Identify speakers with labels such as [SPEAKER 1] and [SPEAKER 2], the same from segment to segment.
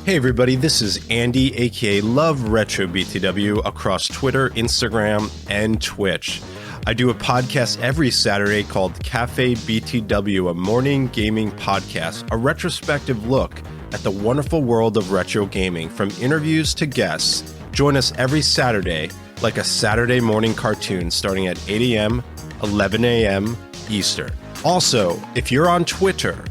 [SPEAKER 1] Hey everybody, this is Andy, aka Love Retro BTW, across Twitter, Instagram, and Twitch. I do a podcast every Saturday called Cafe BTW, a morning gaming podcast, a retrospective look at the wonderful world of retro gaming, from interviews to guests. Join us every Saturday, like a Saturday morning cartoon, starting at 8 a.m., 11 a.m. Eastern. Also, if you're on Twitter,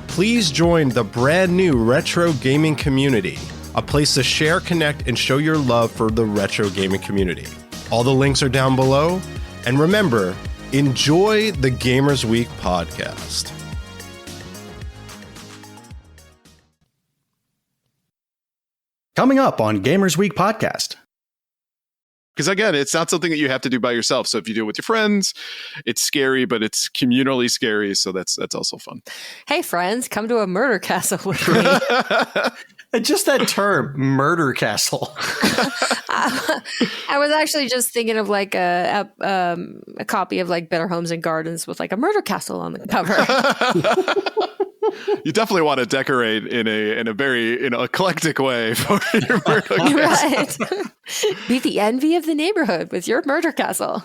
[SPEAKER 1] please join the brand new retro gaming community, a place to share, connect, and show your love for the retro gaming community. All the links are down below. And remember, enjoy the Gamers Week podcast.
[SPEAKER 2] Coming up on Gamers Week podcast.
[SPEAKER 3] Because again, it's not something that you have to do by yourself. So if you do it with your friends, it's scary, but it's communally scary. So that's also fun.
[SPEAKER 4] Hey, friends, come to a murder castle with me.
[SPEAKER 2] And just that term, murder castle.
[SPEAKER 4] I was actually just thinking of like a copy of like Better Homes and Gardens with like a murder castle on the cover.
[SPEAKER 3] You definitely want to decorate in a very eclectic way for your murder castle.
[SPEAKER 4] Right. Be the envy of the neighborhood with your murder castle.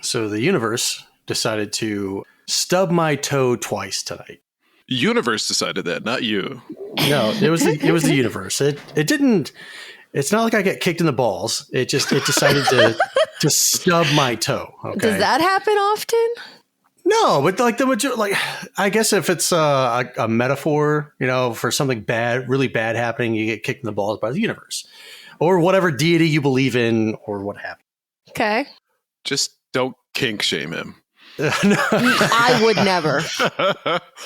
[SPEAKER 2] So the universe decided to stub my toe twice tonight.
[SPEAKER 3] Universe decided that, not you.
[SPEAKER 2] No, it was the universe. It didn't. It's not like I get kicked in the balls. It decided to stub my toe. Okay?
[SPEAKER 4] Does that happen often?
[SPEAKER 2] No, but I guess if it's a metaphor, for something bad, really bad happening, you get kicked in the balls by the universe or whatever deity you believe in or what have you.
[SPEAKER 4] Okay.
[SPEAKER 3] Just don't kink shame him.
[SPEAKER 4] I would never.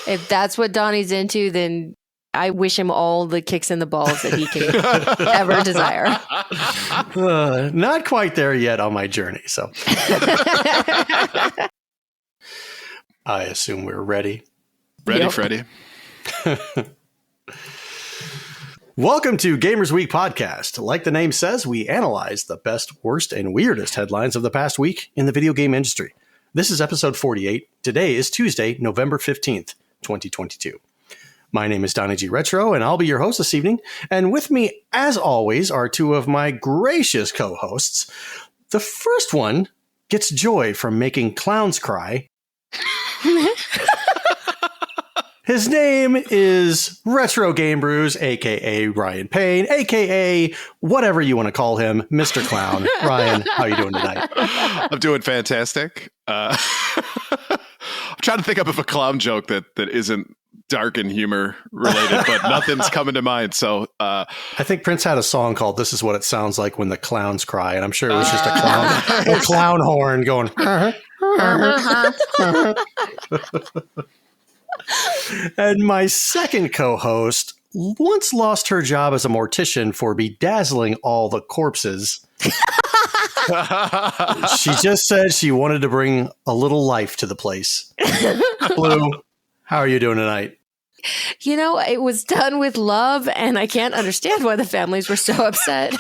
[SPEAKER 4] If that's what Donnie's into, then I wish him all the kicks in the balls that he can ever desire.
[SPEAKER 2] Not quite there yet on my journey, so. I assume we're ready.
[SPEAKER 3] Ready,
[SPEAKER 4] Yep.
[SPEAKER 3] Freddy.
[SPEAKER 2] Welcome to Gamers Week podcast. Like the name says, we analyze the best, worst, and weirdest headlines of the past week in the video game industry. This is episode 48. Today is Tuesday, November 15th, 2022. My name is Donnie G. Retro, and I'll be your host this evening. And with me, as always, are two of my gracious co-hosts. The first one gets joy from making clowns cry. His name is Retro Game Brews, a.k.a. Ryan Payne, a.k.a. whatever you want to call him, Mr. Clown. Ryan, how are you doing tonight?
[SPEAKER 3] I'm doing fantastic. I'm trying to think up of a clown joke that isn't dark and humor related, but nothing's coming to mind. So
[SPEAKER 2] I think Prince had a song called "This Is What It Sounds Like When the Clowns Cry," and I'm sure it was just a clown horn going. And my second co-host once lost her job as a mortician for bedazzling all the corpses. She just said she wanted to bring a little life to the place. Blue, how are you doing tonight?
[SPEAKER 4] It was done with love, and I can't understand why the families were so upset.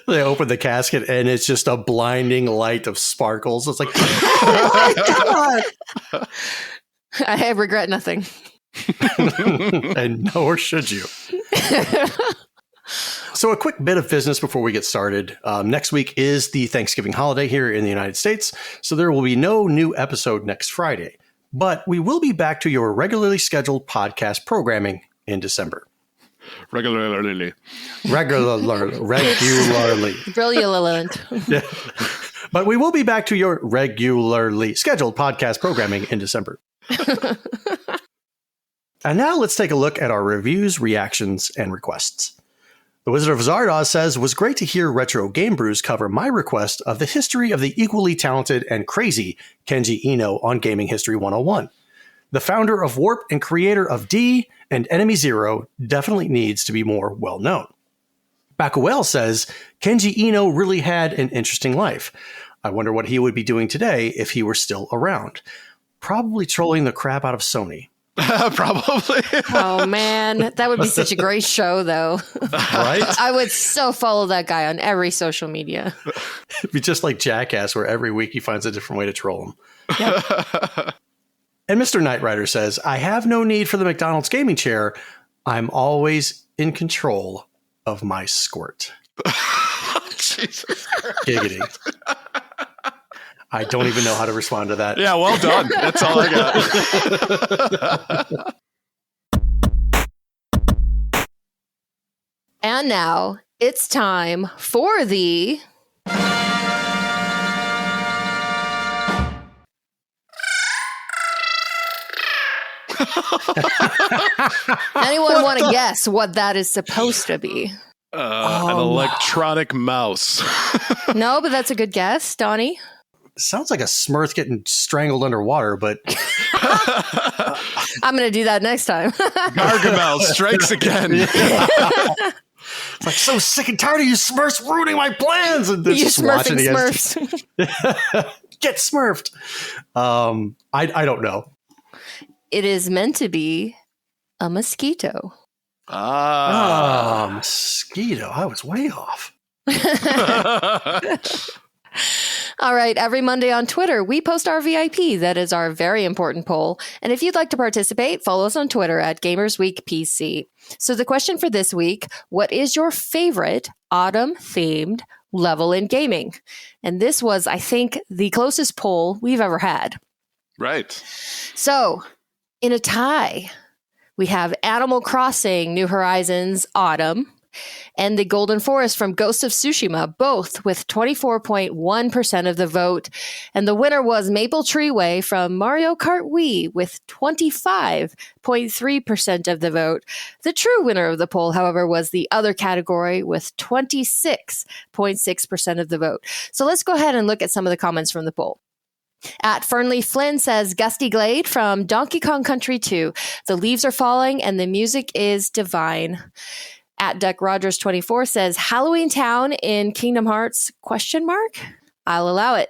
[SPEAKER 2] They open the casket, and it's just a blinding light of sparkles. It's like, oh my God!
[SPEAKER 4] I regret nothing.
[SPEAKER 2] And nor should you. So a quick bit of business before we get started. Next week is the Thanksgiving holiday here in the United States, so there will be no new episode next Friday. But we will be back to your regularly scheduled podcast programming in December.
[SPEAKER 3] Regularly.
[SPEAKER 4] Brilliant.
[SPEAKER 2] Yeah. But we will be back to your regularly scheduled podcast programming in December. And now let's take a look at our reviews, reactions, and requests. The Wizard of Zardoz says, "Was great to hear Retro Game Brews cover my request of the history of the equally talented and crazy Kenji Eno on Gaming History 101. The founder of Warp and creator of D and Enemy Zero definitely needs to be more well known. Bakuel says, Kenji Eno really had an interesting life. I wonder what he would be doing today if he were still around. Probably trolling the crap out of Sony.
[SPEAKER 3] Probably.
[SPEAKER 4] Oh, man. That would be such a great show, though.
[SPEAKER 2] Right?
[SPEAKER 4] I would so follow that guy on every social media.
[SPEAKER 2] It'd be just like Jackass, where every week he finds a different way to troll him.
[SPEAKER 4] Yep.
[SPEAKER 2] And Mr. Knight Rider says, I have no need for the McDonald's gaming chair. I'm always in control of my squirt.
[SPEAKER 3] Jesus.
[SPEAKER 2] Giggity. I don't even know how to respond to that.
[SPEAKER 3] Yeah, well done. That's all I got.
[SPEAKER 4] And now it's time for the... Anyone want to guess what that is supposed to be?
[SPEAKER 3] An electronic mouse.
[SPEAKER 4] No, but that's a good guess. Donnie?
[SPEAKER 2] Sounds like a Smurf getting strangled underwater, but
[SPEAKER 4] I'm going to do that next time.
[SPEAKER 3] Gargamel strikes again.
[SPEAKER 2] it's like, so sick and tired of you Smurfs ruining my plans. And
[SPEAKER 4] You
[SPEAKER 2] just
[SPEAKER 4] smurfing
[SPEAKER 2] against-
[SPEAKER 4] Smurfs.
[SPEAKER 2] Get smurfed. I don't know.
[SPEAKER 4] It is meant to be a mosquito.
[SPEAKER 2] Mosquito. I was way off.
[SPEAKER 4] All right. Every Monday on Twitter, we post our VIP. That is our very important poll. And if you'd like to participate, follow us on Twitter at GamersWeekPC. So the question for this week, what is your favorite autumn-themed level in gaming? And this was, I think, the closest poll we've ever had.
[SPEAKER 3] Right.
[SPEAKER 4] So in a tie, we have Animal Crossing New Horizons Autumn and the Golden Forest from Ghost of Tsushima, both with 24.1% of the vote. And the winner was Maple Tree Way from Mario Kart Wii with 25.3% of the vote. The true winner of the poll, however, was the other category with 26.6% of the vote. So let's go ahead and look at some of the comments from the poll. At Fernley Flynn says, Gusty Glade from Donkey Kong Country 2. The leaves are falling and the music is divine. At Duck Rogers 24 says, Halloween Town in Kingdom Hearts, ? I'll allow it.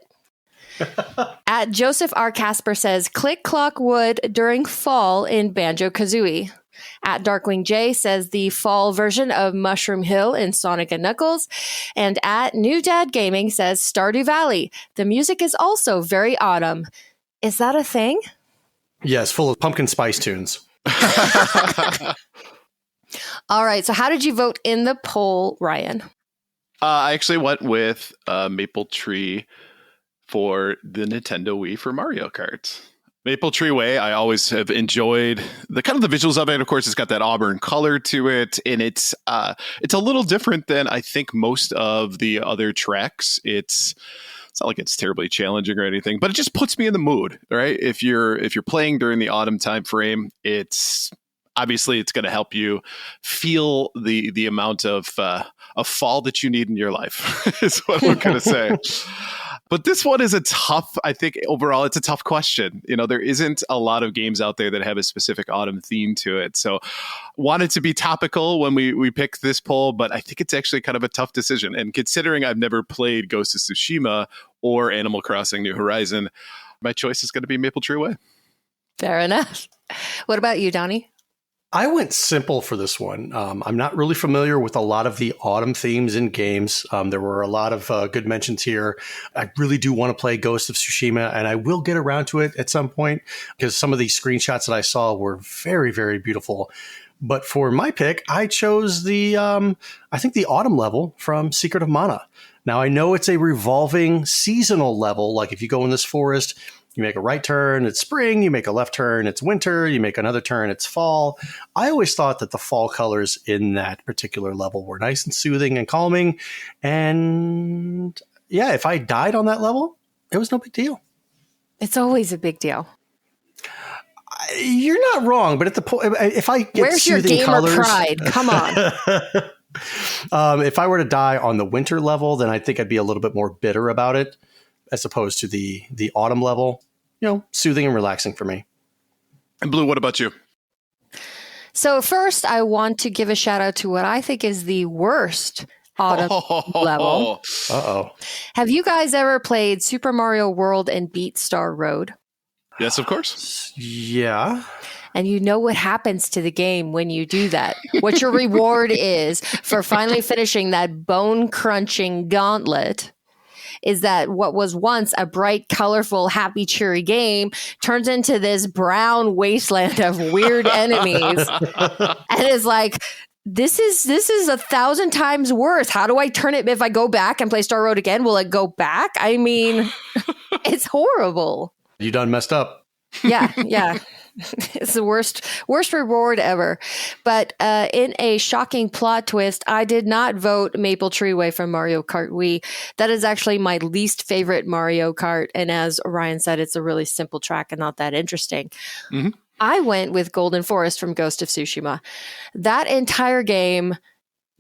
[SPEAKER 4] At Joseph R. Casper says, Click Clock Wood during fall in Banjo-Kazooie. At Darkwing J says the fall version of Mushroom Hill in Sonic & Knuckles. And at New Dad Gaming says Stardew Valley. The music is also very autumn. Is that a thing?
[SPEAKER 2] Yes, full of pumpkin spice tunes.
[SPEAKER 4] All right. So how did you vote in the poll, Ryan?
[SPEAKER 3] I actually went with Maple Tree for the Nintendo Wii for Mario Kart. Maple Tree Way, I always have enjoyed the kind of the visuals of it. Of course, it's got that auburn color to it, and it's a little different than I think most of the other tracks. It's not like it's terribly challenging or anything, but it just puts me in the mood, right? If you're playing during the autumn time frame, it's obviously it's going to help you feel the amount of fall that you need in your life is what we're going to say. But this one is I think overall it's a tough question. You know, there isn't a lot of games out there that have a specific autumn theme to it. So wanted to be topical when we picked this poll, but I think it's actually kind of a tough decision. And considering I've never played Ghost of Tsushima or Animal Crossing New Horizon, my choice is going to be Maple Tree Way.
[SPEAKER 4] Fair enough. What about you, Donnie?
[SPEAKER 2] I went simple for this one. I'm not really familiar with a lot of the autumn themes in games. There were a lot of good mentions here. I really do want to play Ghost of Tsushima, and I will get around to it at some point because some of these screenshots that I saw were very, very beautiful. But for my pick, I chose the autumn level from Secret of Mana. Now, I know it's a revolving seasonal level. Like if you go in this forest, you make a right turn, it's spring. You make a left turn, it's winter. You make another turn, it's fall. I always thought that the fall colors in that particular level were nice and soothing and calming. And yeah, if I died on that level, it was no big deal.
[SPEAKER 4] It's always a big deal.
[SPEAKER 2] You're not wrong, but at the point, if I get
[SPEAKER 4] Where's your
[SPEAKER 2] soothing
[SPEAKER 4] gamer
[SPEAKER 2] colors,
[SPEAKER 4] pride? Come on.
[SPEAKER 2] If I were to die on the winter level, then I think I'd be a little bit more bitter about it, as opposed to the autumn level. You know, soothing and relaxing for me.
[SPEAKER 3] And Blue, what about you?
[SPEAKER 4] So first, I want to give a shout out to what I think is the worst autumn level.
[SPEAKER 2] Uh-oh.
[SPEAKER 4] Have you guys ever played Super Mario World and Beat Star Road?
[SPEAKER 3] Yes, of course.
[SPEAKER 2] Yeah.
[SPEAKER 4] And you know what happens to the game when you do that. What your reward is for finally finishing that bone-crunching gauntlet is that what was once a bright, colorful, happy, cheery game turns into this brown wasteland of weird enemies. And it's like, this is 1,000 times worse. How do I turn it? If I go back and play Star Road again, will it go back? I mean, it's horrible.
[SPEAKER 2] You done messed up.
[SPEAKER 4] Yeah. It's the worst reward ever. But in a shocking plot twist, I did not vote Maple Tree Way from Mario Kart Wii. That is actually my least favorite Mario Kart. And as Ryan said, it's a really simple track and not that interesting.
[SPEAKER 3] Mm-hmm.
[SPEAKER 4] I went with Golden Forest from Ghost of Tsushima. That entire game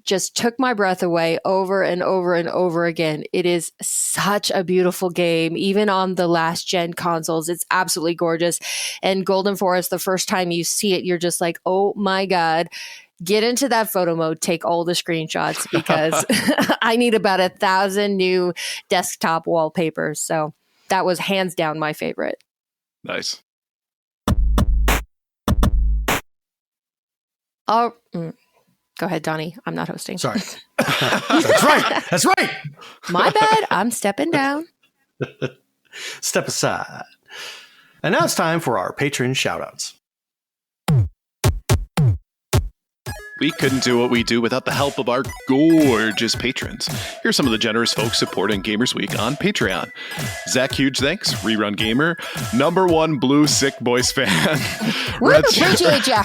[SPEAKER 4] just took my breath away over and over and over again. It is such a beautiful game, even on the last gen consoles. It's absolutely gorgeous. And Golden Forest, the first time you see it, you're just like, oh my God, get into that photo mode, take all the screenshots because I need about 1,000 new desktop wallpapers. So that was hands down my favorite.
[SPEAKER 3] Nice.
[SPEAKER 4] Oh, go ahead, Donnie. I'm not hosting.
[SPEAKER 2] Sorry. That's right.
[SPEAKER 4] My bad. I'm stepping down.
[SPEAKER 2] Step aside. And now it's time for our patron shoutouts.
[SPEAKER 3] We couldn't do what we do without the help of our gorgeous patrons. Here's some of the generous folks supporting Gamers Week on Patreon. Zach, huge thanks. Rerun Gamer. #1 Blue Sick Boys fan.
[SPEAKER 4] Appreciate ya.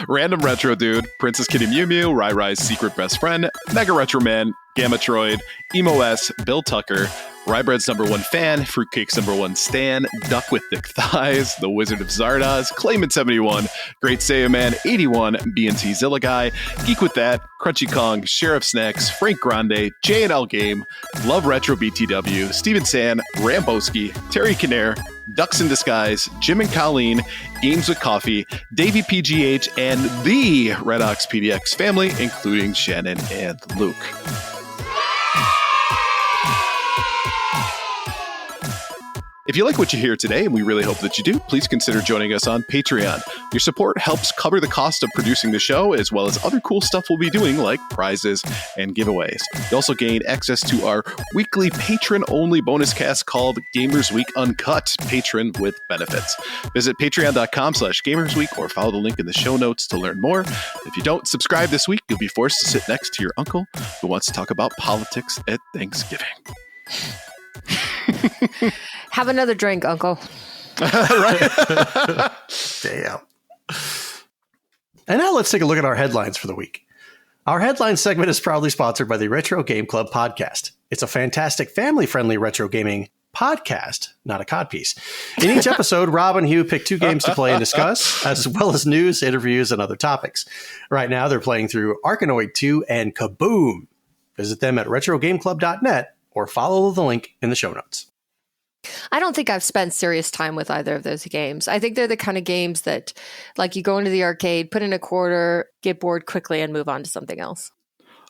[SPEAKER 3] Random Retro Dude. Princess Kitty Mew Mew. Rai Rai's secret best friend. Mega Retro Man. Gamatroid. Emo S. Bill Tucker. Ryebread's #1 fan, Fruitcake's #1 stan, Duck with Thick Thighs, The Wizard of Zardoz, Clayman71, Great Saiyaman 81, B&T Zilla Guy, Geek With That, Crunchy Kong, Sheriff Snacks, Frank Grande, J&L Game, Love Retro BTW, Steven San, Ramboski, Terry Kinnair, Ducks in Disguise, Jim and Colleen, Games with Coffee, Davey PGH, and the Red Ox PDX family, including Shannon and Luke. If you like what you hear today, and we really hope that you do, please consider joining us on Patreon. Your support helps cover the cost of producing the show, as well as other cool stuff we'll be doing, like prizes and giveaways. You also gain access to our weekly patron-only bonus cast called Gamers Week Uncut, Patron with Benefits. Visit patreon.com/gamersweek or follow the link in the show notes to learn more. If you don't subscribe this week, you'll be forced to sit next to your uncle who wants to talk about politics at Thanksgiving.
[SPEAKER 4] Have another drink, Uncle.
[SPEAKER 2] Damn. And now let's take a look at our headlines for the week. Our headline segment is proudly sponsored by the Retro Game Club podcast. It's a fantastic family-friendly retro gaming podcast, not a codpiece. In each episode, Rob and Hugh pick 2 games to play and discuss, as well as news, interviews, and other topics. Right now, they're playing through Arkanoid 2 and Kaboom. Visit them at retrogameclub.net or follow the link in the show notes.
[SPEAKER 4] I don't think I've spent serious time with either of those games. I think they're the kind of games that, like, you go into the arcade, put in a quarter, get bored quickly, and move on to something else.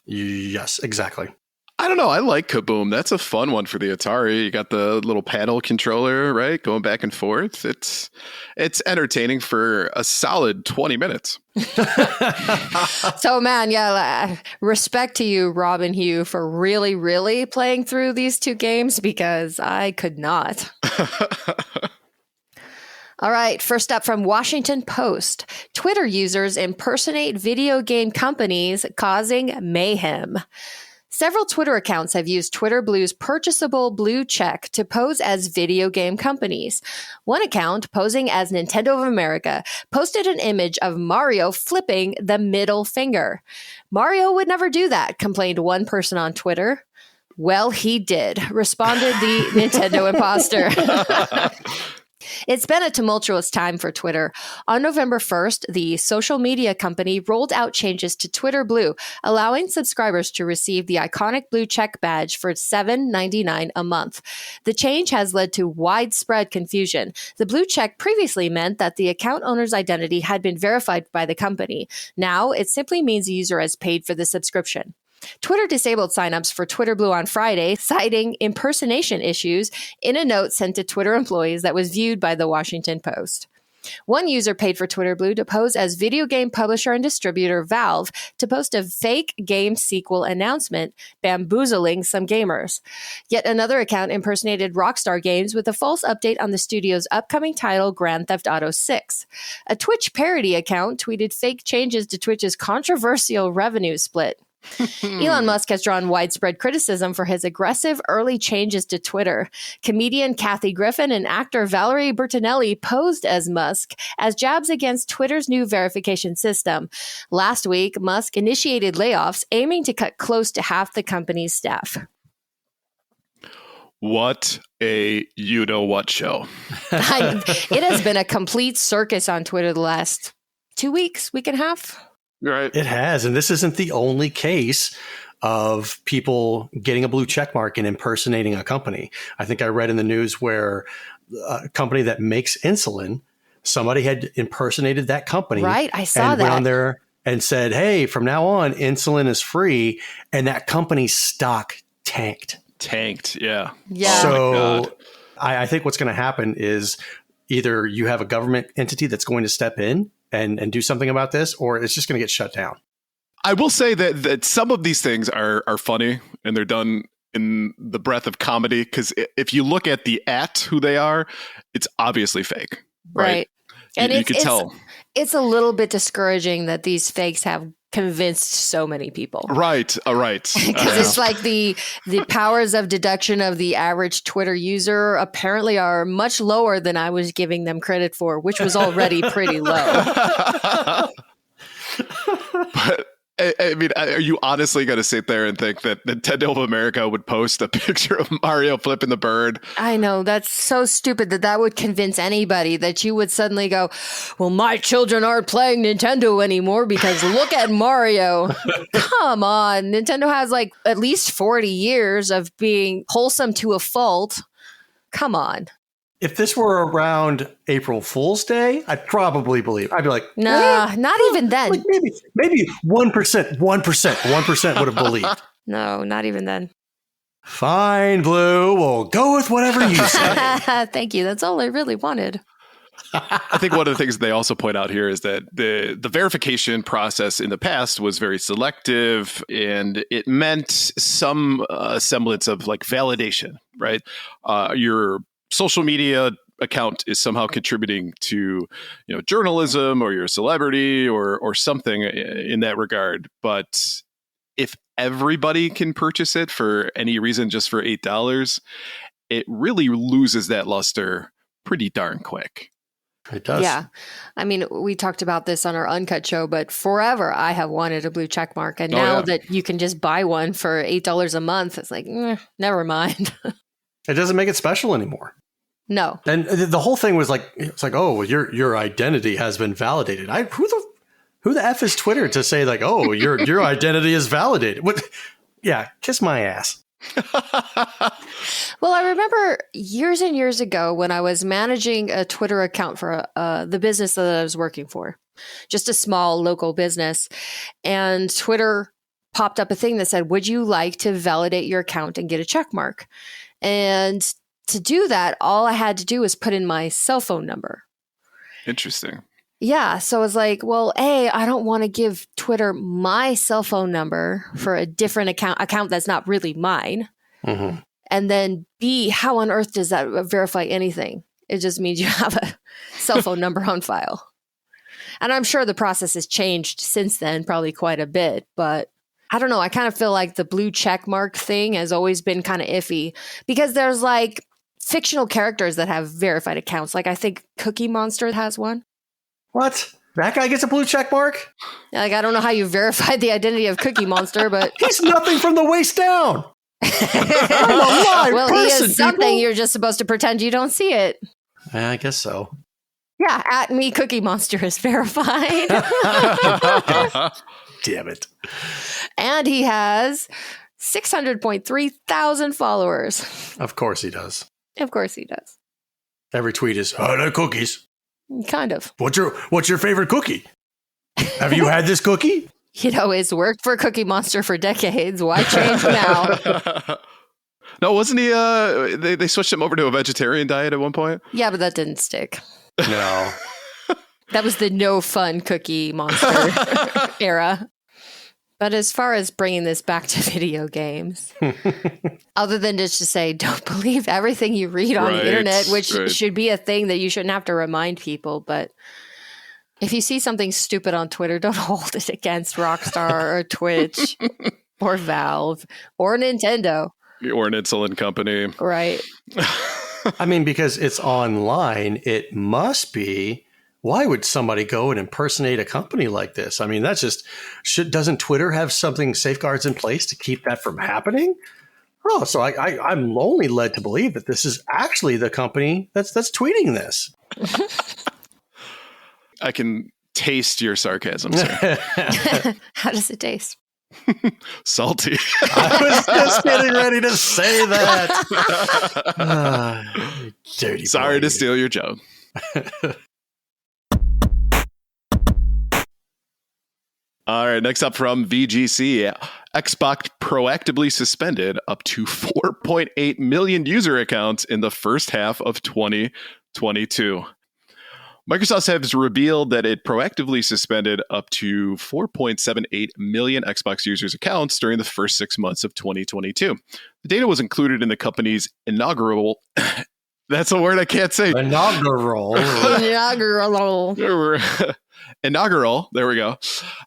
[SPEAKER 2] Yes, exactly.
[SPEAKER 3] I don't know. I like Kaboom. That's a fun one for the Atari. You got the little paddle controller, right? Going back and forth. It's entertaining for a solid 20 minutes.
[SPEAKER 4] So, man, yeah, respect to you, Rob and Hugh, for really, really playing through these 2 games, because I could not. All right, first up from Washington Post. Twitter users impersonate video game companies, causing mayhem. Several Twitter accounts have used Twitter Blue's purchasable blue check to pose as video game companies. One account, posing as Nintendo of America, posted an image of Mario flipping the middle finger. Mario would never do that, complained one person on Twitter. Well, he did, responded the Nintendo imposter. It's been a tumultuous time for Twitter. On November 1st, the social media company rolled out changes to Twitter Blue, allowing subscribers to receive the iconic blue check badge for $7.99 a month. The change has led to widespread confusion. The blue check previously meant that the account owner's identity had been verified by the company. Now, it simply means the user has paid for the subscription. Twitter disabled signups for Twitter Blue on Friday, citing impersonation issues in a note sent to Twitter employees that was viewed by the Washington Post. One user paid for Twitter Blue to pose as video game publisher and distributor Valve to post a fake game sequel announcement, bamboozling some gamers. Yet another account impersonated Rockstar Games with a false update on the studio's upcoming title, Grand Theft Auto 6. A Twitch parody account tweeted fake changes to Twitch's controversial revenue split. Elon Musk has drawn widespread criticism for his aggressive early changes to Twitter. Comedian Kathy Griffin and actor Valerie Bertinelli posed as Musk as jabs against Twitter's new verification system. Last week, Musk initiated layoffs, aiming to cut close to half the company's staff.
[SPEAKER 3] What a you-know-what show.
[SPEAKER 4] It has been a complete circus on Twitter the last 2 weeks, week and a half.
[SPEAKER 3] Right.
[SPEAKER 2] It has. And this isn't the only case of people getting a blue check mark and impersonating a company. I think I read in the news where a company that makes insulin, somebody had impersonated that company.
[SPEAKER 4] Right. I saw
[SPEAKER 2] and
[SPEAKER 4] that.
[SPEAKER 2] Went on there and said, hey, from now on, insulin is free. And that company's stock tanked.
[SPEAKER 3] Yeah.
[SPEAKER 4] Yeah.
[SPEAKER 2] So I think what's going to happen is either you have a government entity that's going to step in and do something about this, or it's just going to get shut down.
[SPEAKER 3] I will say that some of these things are funny and they're done in the breath of comedy, because if you look at who they are, it's obviously fake. Right.
[SPEAKER 4] And
[SPEAKER 3] you can tell.
[SPEAKER 4] It's a little bit discouraging that these fakes have convinced so many people.
[SPEAKER 3] Right.
[SPEAKER 4] Because it's like the powers of deduction of the average Twitter user apparently are much lower than I was giving them credit for, which was already pretty low.
[SPEAKER 3] But I mean, are you honestly going to sit there and think that Nintendo of America would post a picture of Mario flipping the bird?
[SPEAKER 4] I know, that's so stupid that would convince anybody, that you would suddenly go, well, my children aren't playing Nintendo anymore because look at Mario. Come on. Nintendo has like at least 40 years of being wholesome to a fault. Come on.
[SPEAKER 2] If this were around April Fool's Day, I'd probably believe. I'd be like,
[SPEAKER 4] nah, not even then.
[SPEAKER 2] Like maybe 1% would have believed.
[SPEAKER 4] No, not even then.
[SPEAKER 2] Fine, Blue. We'll go with whatever you say.
[SPEAKER 4] Thank you. That's all I really wanted.
[SPEAKER 3] I think one of the things they also point out here is that the verification process in the past was very selective, and it meant some semblance of like validation, right? Your social media account is somehow contributing to, journalism, or you're a celebrity or something in that regard. But if everybody can purchase it for any reason, just for $8, it really loses that luster pretty darn quick.
[SPEAKER 2] It does.
[SPEAKER 4] Yeah. I mean, we talked about this on our Uncut show, but forever I have wanted a blue check mark. And now that you can just buy one for $8 a month, it's like, never mind.
[SPEAKER 2] It doesn't make it special anymore.
[SPEAKER 4] No.
[SPEAKER 2] And the whole thing was like, it's like, oh, your identity has been validated. Who the F is Twitter to say like, oh, your identity is validated? What? Yeah, kiss my ass.
[SPEAKER 4] Well, I remember years and years ago when I was managing a Twitter account for the business that I was working for, just a small local business. And Twitter popped up a thing that said, would you like to validate your account and get a check mark? And to do that, all I had to do was put in my cell phone number.
[SPEAKER 3] Interesting.
[SPEAKER 4] Yeah. So I was like, well, A, I don't want to give Twitter my cell phone number for a different account that's not really mine.
[SPEAKER 2] Mm-hmm.
[SPEAKER 4] And then B, how on earth does that verify anything? It just means you have a cell phone number on file. And I'm sure the process has changed since then, probably quite a bit. But I don't know. I kind of feel like the blue check mark thing has always been kind of iffy because there's like fictional characters that have verified accounts. Like I think Cookie Monster has one.
[SPEAKER 2] What? That guy gets a blue check mark?
[SPEAKER 4] Like, I don't know how you verified the identity of Cookie Monster, but
[SPEAKER 2] he's nothing from the waist down.
[SPEAKER 4] Well, he
[SPEAKER 2] person,
[SPEAKER 4] is something.
[SPEAKER 2] people.
[SPEAKER 4] You're just supposed to pretend you don't see it.
[SPEAKER 2] I guess so.
[SPEAKER 4] Yeah, at me Cookie Monster is verified.
[SPEAKER 2] Damn it.
[SPEAKER 4] And he has 600.3 thousand followers.
[SPEAKER 2] Of course he does.
[SPEAKER 4] Of course he does.
[SPEAKER 2] Every tweet is, I like cookies.
[SPEAKER 4] Kind of.
[SPEAKER 2] What's your favorite cookie? Have you had this cookie?
[SPEAKER 4] You know, it's worked for Cookie Monster for decades. Why change now?
[SPEAKER 3] No, wasn't he? They switched him over to a vegetarian diet at one point.
[SPEAKER 4] Yeah, but that didn't stick.
[SPEAKER 2] No.
[SPEAKER 4] That was the no fun Cookie Monster era. But as far as bringing this back to video games, other than just to say, don't believe everything you read on the internet, which should be a thing that you shouldn't have to remind people. But if you see something stupid on Twitter, don't hold it against Rockstar or Twitch or Valve or Nintendo.
[SPEAKER 3] Or an insulin company.
[SPEAKER 4] Right.
[SPEAKER 2] I mean, because it's online, it must be. Why would somebody go and impersonate a company like this? I mean, that's just, doesn't Twitter have something, safeguards in place to keep that from happening? Oh, so I'm only led to believe that this is actually the company that's tweeting this.
[SPEAKER 3] I can taste your sarcasm, sir.
[SPEAKER 4] How does it taste?
[SPEAKER 3] Salty.
[SPEAKER 2] I was just getting ready to say that. Dirty
[SPEAKER 3] Sorry
[SPEAKER 2] boy.
[SPEAKER 3] to steal your joke. All right, next up from VGC, Xbox proactively suspended up to 4.8 million user accounts in the first half of 2022. Microsoft has revealed that it proactively suspended up to 4.78 million Xbox users' accounts during the first 6 months of 2022. The data was included in the company's inaugural... That's a word I can't say.
[SPEAKER 2] Inaugural.
[SPEAKER 3] Inaugural, there we go,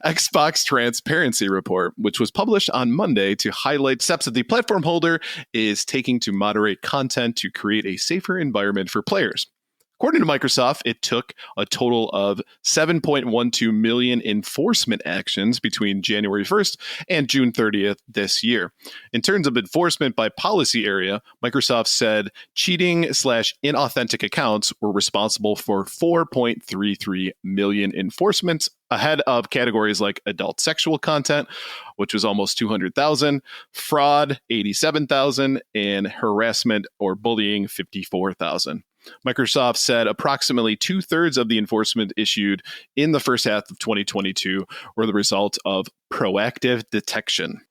[SPEAKER 3] Xbox Transparency Report, which was published on Monday to highlight steps that the platform holder is taking to moderate content to create a safer environment for players. According to Microsoft, it took a total of 7.12 million enforcement actions between January 1st and June 30th this year. In terms of enforcement by policy area, Microsoft said cheating/inauthentic accounts were responsible for 4.33 million enforcements, ahead of categories like adult sexual content, which was almost 200,000, fraud, 87,000, and harassment or bullying, 54,000. Microsoft said approximately 2/3 of the enforcement issued in the first half of 2022 were the result of proactive detection.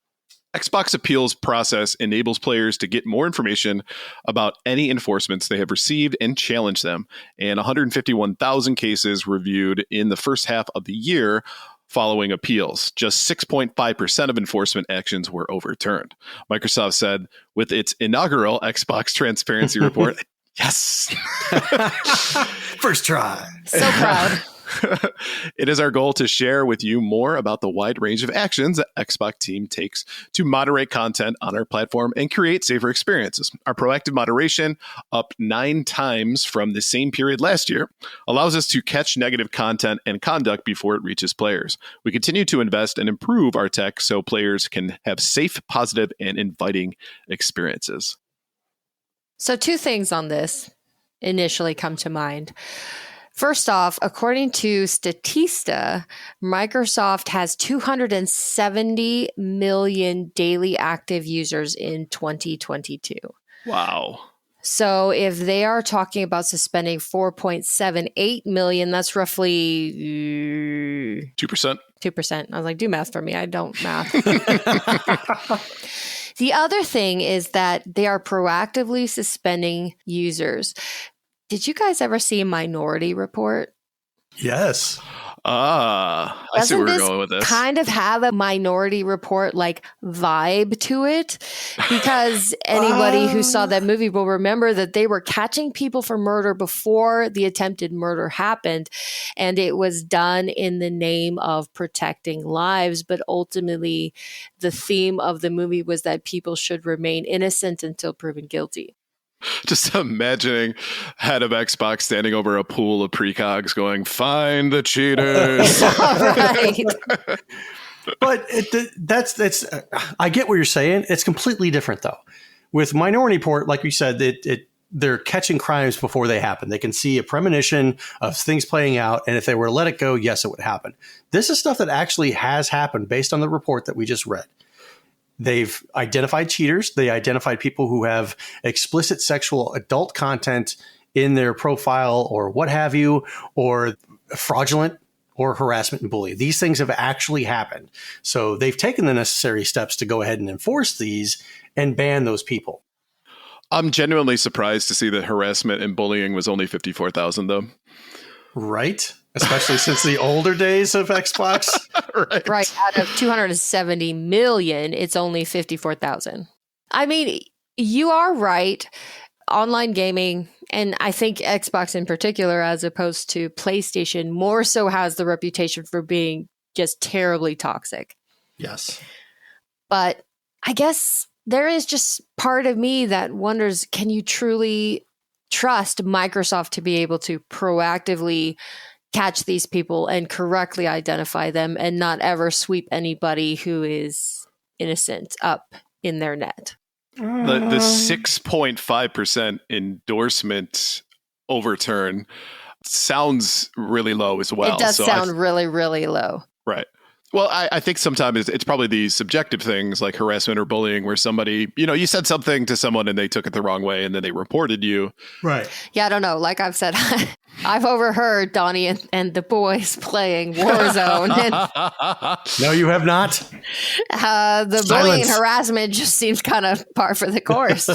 [SPEAKER 3] Xbox appeals process enables players to get more information about any enforcements they have received and challenge them, and 151,000 cases reviewed in the first half of the year following appeals. Just 6.5% of enforcement actions were overturned. Microsoft said with its inaugural Xbox Transparency Report, yes.
[SPEAKER 2] First try.
[SPEAKER 4] So proud.
[SPEAKER 3] It is our goal to share with you more about the wide range of actions that Xbox team takes to moderate content on our platform and create safer experiences. Our proactive moderation, up 9 times from the same period last year, allows us to catch negative content and conduct before it reaches players. We continue to invest and improve our tech so players can have safe, positive, and inviting experiences.
[SPEAKER 4] So 2 things on this initially come to mind. First off, according to Statista, Microsoft has 270 million daily active users in 2022.
[SPEAKER 3] Wow.
[SPEAKER 4] So if they are talking about suspending 4.78 million, that's roughly
[SPEAKER 3] 2%.
[SPEAKER 4] 2%. I was like, do math for me. I don't math. The other thing is that they are proactively suspending users. Did you guys ever see Minority Report?
[SPEAKER 2] Yes.
[SPEAKER 3] I see where we're going with this.
[SPEAKER 4] Kind of have a Minority Report like vibe to it, because anybody who saw that movie will remember that they were catching people for murder before the attempted murder happened, and it was done in the name of protecting lives. But ultimately, the theme of the movie was that people should remain innocent until proven guilty.
[SPEAKER 3] Just imagining head of Xbox standing over a pool of precogs going, find the cheaters.
[SPEAKER 4] Right.
[SPEAKER 2] But I get what you're saying. It's completely different, though. With Minority Report, like you said, it they're catching crimes before they happen. They can see a premonition of things playing out, and if they were to let it go, yes, it would happen. This is stuff that actually has happened based on the report that we just read. They've identified cheaters. They identified people who have explicit sexual adult content in their profile or what have you, or fraudulent or harassment and bullying. These things have actually happened. So they've taken the necessary steps to go ahead and enforce these and ban those people.
[SPEAKER 3] I'm genuinely surprised to see that harassment and bullying was only 54,000, though.
[SPEAKER 2] Right? Especially since the older days of Xbox.
[SPEAKER 4] Right. Out of 270 million, it's only 54,000. I mean, you are right. Online gaming, and I think Xbox in particular, as opposed to PlayStation, more so has the reputation for being just terribly toxic.
[SPEAKER 2] Yes.
[SPEAKER 4] But I guess there is just part of me that wonders, can you truly trust Microsoft to be able to proactively catch these people and correctly identify them and not ever sweep anybody who is innocent up in their net?
[SPEAKER 3] The 6.5% endorsement overturn sounds really low as well.
[SPEAKER 4] It does sound really, really low.
[SPEAKER 3] Right. Well, I think sometimes it's probably these subjective things like harassment or bullying where somebody, you said something to someone and they took it the wrong way and then they reported you.
[SPEAKER 2] Right.
[SPEAKER 4] Yeah, I don't know. Like I've said, I've overheard Donnie and the boys playing Warzone. And,
[SPEAKER 2] no, you have not.
[SPEAKER 4] The bullying and harassment just seems kind of par for the course.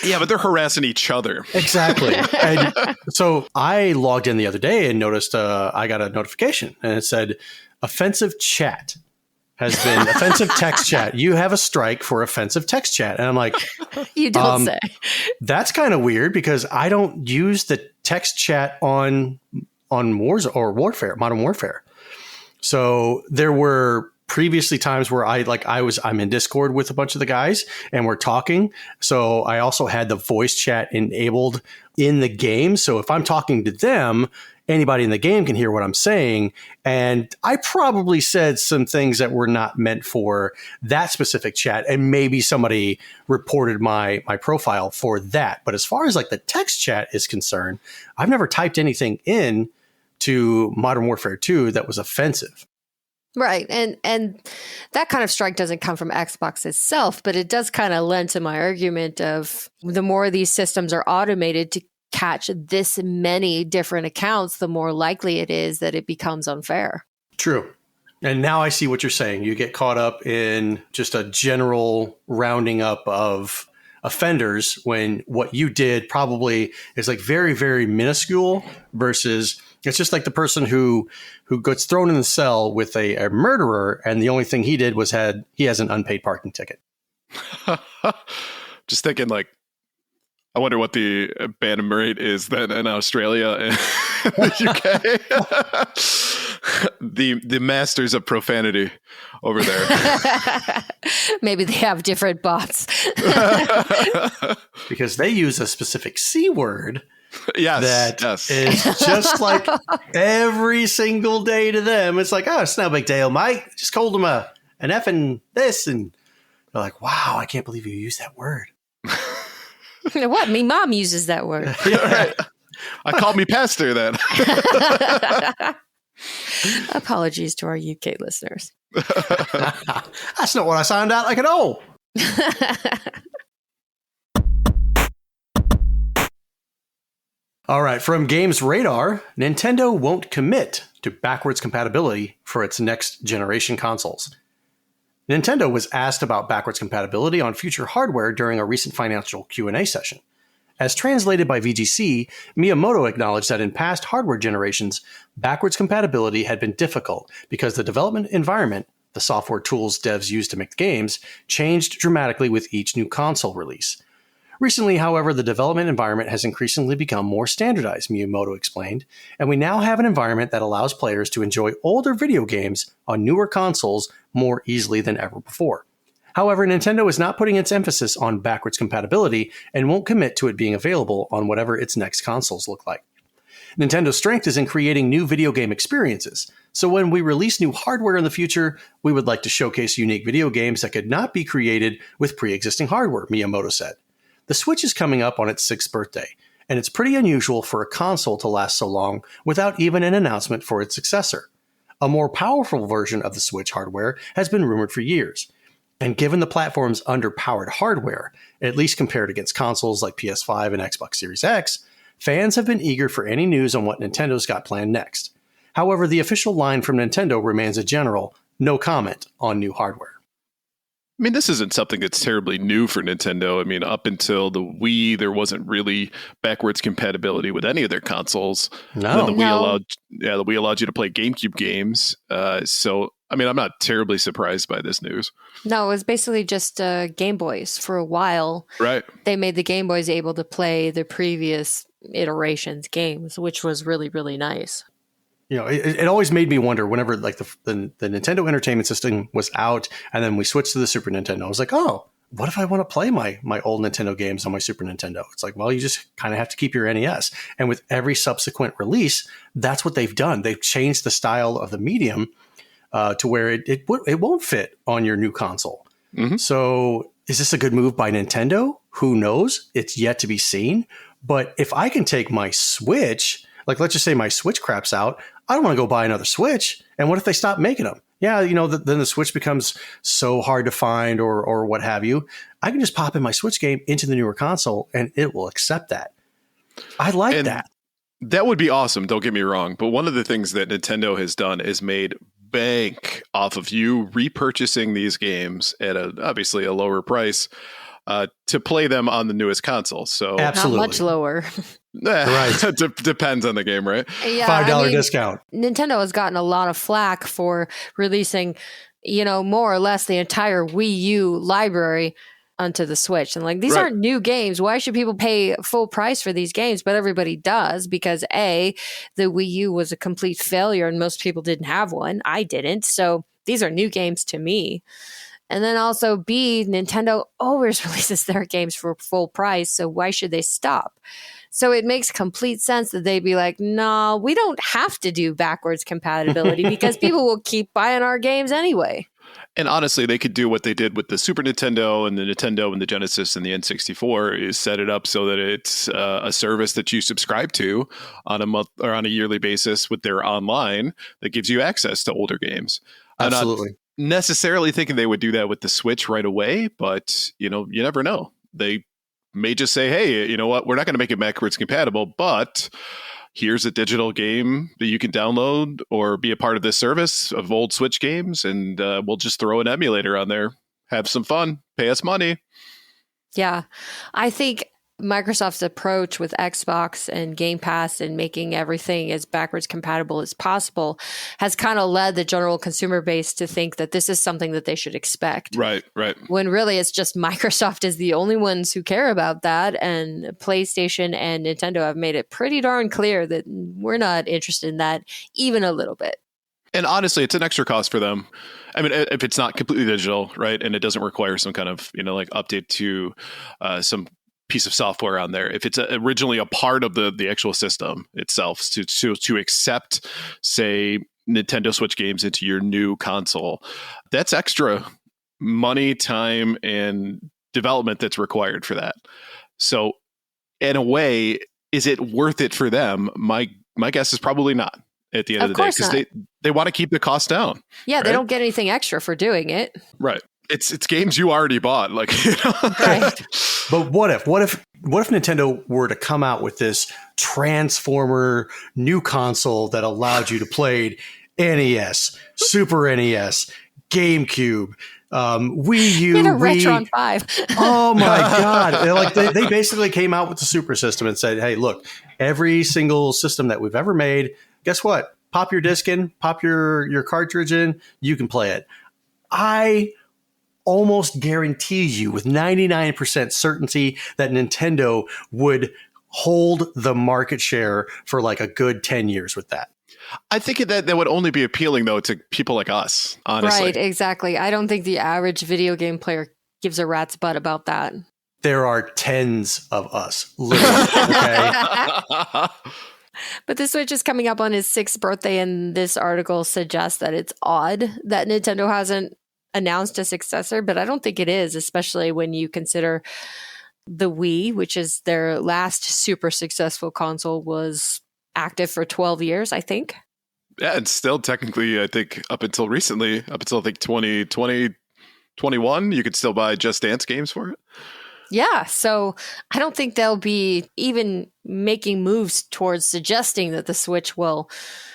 [SPEAKER 3] Yeah, but they're harassing each other.
[SPEAKER 2] Exactly. And so I logged in the other day and noticed I got a notification and it said, offensive chat has been offensive text chat. You have a strike for offensive text chat. And I'm like,
[SPEAKER 4] you don't say.
[SPEAKER 2] That's kind of weird because I don't use the text chat on Wars or Warfare, Modern Warfare. So there were previously times where I'm in Discord with a bunch of the guys and we're talking. So I also had the voice chat enabled in the game. So if I'm talking to them, anybody in the game can hear what I'm saying. And I probably said some things that were not meant for that specific chat. And maybe somebody reported my profile for that. But as far as like the text chat is concerned, I've never typed anything in to Modern Warfare 2 that was offensive.
[SPEAKER 4] Right. And that kind of strike doesn't come from Xbox itself, but it does kind of lend to my argument of the more these systems are automated to catch this many different accounts, the more likely it is that it becomes unfair.
[SPEAKER 2] True. And now I see what you're saying. You get caught up in just a general rounding up of offenders when what you did probably is like very, very minuscule versus it's just like the person who gets thrown in the cell with a murderer and the only thing he did was he has an unpaid parking ticket.
[SPEAKER 3] Just thinking like, I wonder what the ban rate is then in Australia and the UK. the masters of profanity over there.
[SPEAKER 4] Maybe they have different bots.
[SPEAKER 2] Because they use a specific C word.
[SPEAKER 3] Yes.
[SPEAKER 2] Is just like every single day to them. It's like, oh, it's no big deal, mate. Just called them an effing this. And they're like, wow, I can't believe you used that word.
[SPEAKER 4] What? Me mom uses that word.
[SPEAKER 2] Yeah.
[SPEAKER 3] Right. I called me pastor then.
[SPEAKER 4] Apologies to our UK listeners.
[SPEAKER 2] That's not what I signed out like at all. All right. From Games Radar, Nintendo won't commit to backwards compatibility for its next generation consoles. Nintendo was asked about backwards compatibility on future hardware during a recent financial Q&A session. As translated by VGC, Miyamoto acknowledged that in past hardware generations, backwards compatibility had been difficult because the development environment, the software tools devs use to make games, changed dramatically with each new console release. Recently, however, the development environment has increasingly become more standardized, Miyamoto explained, and we now have an environment that allows players to enjoy older video games on newer consoles more easily than ever before. However, Nintendo is not putting its emphasis on backwards compatibility and won't commit to it being available on whatever its next consoles look like. Nintendo's strength is in creating new video game experiences, so when we release new hardware in the future, we would like to showcase unique video games that could not be created with pre-existing hardware, Miyamoto said. The Switch is coming up on its 6th birthday, and it's pretty unusual for a console to last so long without even an announcement for its successor. A more powerful version of the Switch hardware has been rumored for years. And given the platform's underpowered hardware, at least compared against consoles like PS5 and Xbox Series X, fans have been eager for any news on what Nintendo's got planned next. However, the official line from Nintendo remains a general, no comment on new hardware.
[SPEAKER 3] I mean, this isn't something that's terribly new for Nintendo. I mean, up until the Wii, there wasn't really backwards compatibility with any of their consoles.
[SPEAKER 2] No.
[SPEAKER 3] The Wii allowed you to play GameCube games. So, I mean, I'm not terribly surprised by this news.
[SPEAKER 4] No, it was basically just Game Boys for a while.
[SPEAKER 3] Right.
[SPEAKER 4] They made the Game Boys able to play the previous iterations games, which was really, really nice.
[SPEAKER 2] You know, it always made me wonder whenever like the Nintendo Entertainment System was out and then we switched to the Super Nintendo. I was like, oh, what if I want to play my old Nintendo games on my Super Nintendo? It's like, well, you just kind of have to keep your NES. And with every subsequent release, that's what they've done. They've changed the style of the medium to where it won't fit on your new console. Mm-hmm. So is this a good move by Nintendo? Who knows? It's yet to be seen. But if I can take my Switch, like let's just say my Switch craps out, I don't want to go buy another Switch. And what if they stop making them? Yeah, you know, then the Switch becomes so hard to find or what have you. I can just pop in my Switch game into the newer console and it will accept that. I like that.
[SPEAKER 3] That would be awesome. Don't get me wrong. But one of the things that Nintendo has done is made bank off of you repurchasing these games at obviously a lower price to play them on the newest console. So
[SPEAKER 2] absolutely.
[SPEAKER 4] Not much lower.
[SPEAKER 2] Right.
[SPEAKER 3] Depends on the game, right?
[SPEAKER 4] Yeah,
[SPEAKER 2] $5 discount.
[SPEAKER 4] Nintendo has gotten a lot of flack for releasing, you know, more or less the entire Wii U library onto the Switch. And like, these aren't new games. Why should people pay full price for these games? But everybody does because A, the Wii U was a complete failure and most people didn't have one. I didn't. So these are new games to me. And then also B, Nintendo always releases their games for full price. So why should they stop? So it makes complete sense that they'd be like, no, we don't have to do backwards compatibility because people will keep buying our games anyway.
[SPEAKER 3] And honestly, they could do what they did with the Super Nintendo and the Nintendo and the Genesis and the N64 is set it up so that it's a service that you subscribe to on a month or on a yearly basis with their online that gives you access to older games.
[SPEAKER 2] Absolutely.
[SPEAKER 3] I'm not necessarily thinking they would do that with the Switch right away, but you know, you never know. They may just say, hey, you know what? We're not going to make it backwards compatible, but here's a digital game that you can download or be a part of this service of old Switch games. And we'll just throw an emulator on there. Have some fun. Pay us money.
[SPEAKER 4] Yeah. I think Microsoft's approach with Xbox and Game Pass and making everything as backwards compatible as possible has kind of led the general consumer base to think that this is something that they should expect.
[SPEAKER 3] Right.
[SPEAKER 4] When really it's just Microsoft is the only ones who care about that. And PlayStation and Nintendo have made it pretty darn clear that we're not interested in that even a little bit.
[SPEAKER 3] And honestly, it's an extra cost for them. I mean, if it's not completely digital, right, and it doesn't require some kind of, you know, like update to some piece of software on there, if it's originally a part of the actual system itself to accept, say, Nintendo Switch games into your new console, that's extra money, time, and development that's required for that. So in a way, is it worth it for them? My guess is probably not at the end of the day, because they want to keep the cost down.
[SPEAKER 4] Yeah,
[SPEAKER 3] right?
[SPEAKER 4] They don't get anything extra for doing it.
[SPEAKER 3] Right. It's games you already bought, like, you know?
[SPEAKER 4] Right.
[SPEAKER 2] But what if Nintendo were to come out with this Transformer new console that allowed you to play NES, Super NES, GameCube, Wii U,
[SPEAKER 4] In a Retron 5.
[SPEAKER 2] Oh my God. Like they basically came out with the Super System and said, hey, look, every single system that we've ever made, guess what? Pop your disc in, pop your cartridge in, you can play it. I almost guarantee you with 99% certainty that Nintendo would hold the market share for like a good 10 years with that.
[SPEAKER 3] I think that would only be appealing, though, to people like us, honestly.
[SPEAKER 4] Right, exactly. I don't think the average video game player gives a rat's butt about that.
[SPEAKER 2] There are tens of us, literally, okay?
[SPEAKER 4] But the Switch is coming up on his 6th birthday, and this article suggests that it's odd that Nintendo hasn't announced a successor, but I don't think it is, especially when you consider The Wii, which is their last super successful console, was active for 12 years, I think.
[SPEAKER 3] Yeah, and still technically, I think up until recently, up until I think 2020, 21, you could still buy Just Dance games for it.
[SPEAKER 4] Yeah, so I don't think they'll be even making moves towards suggesting that the Switch will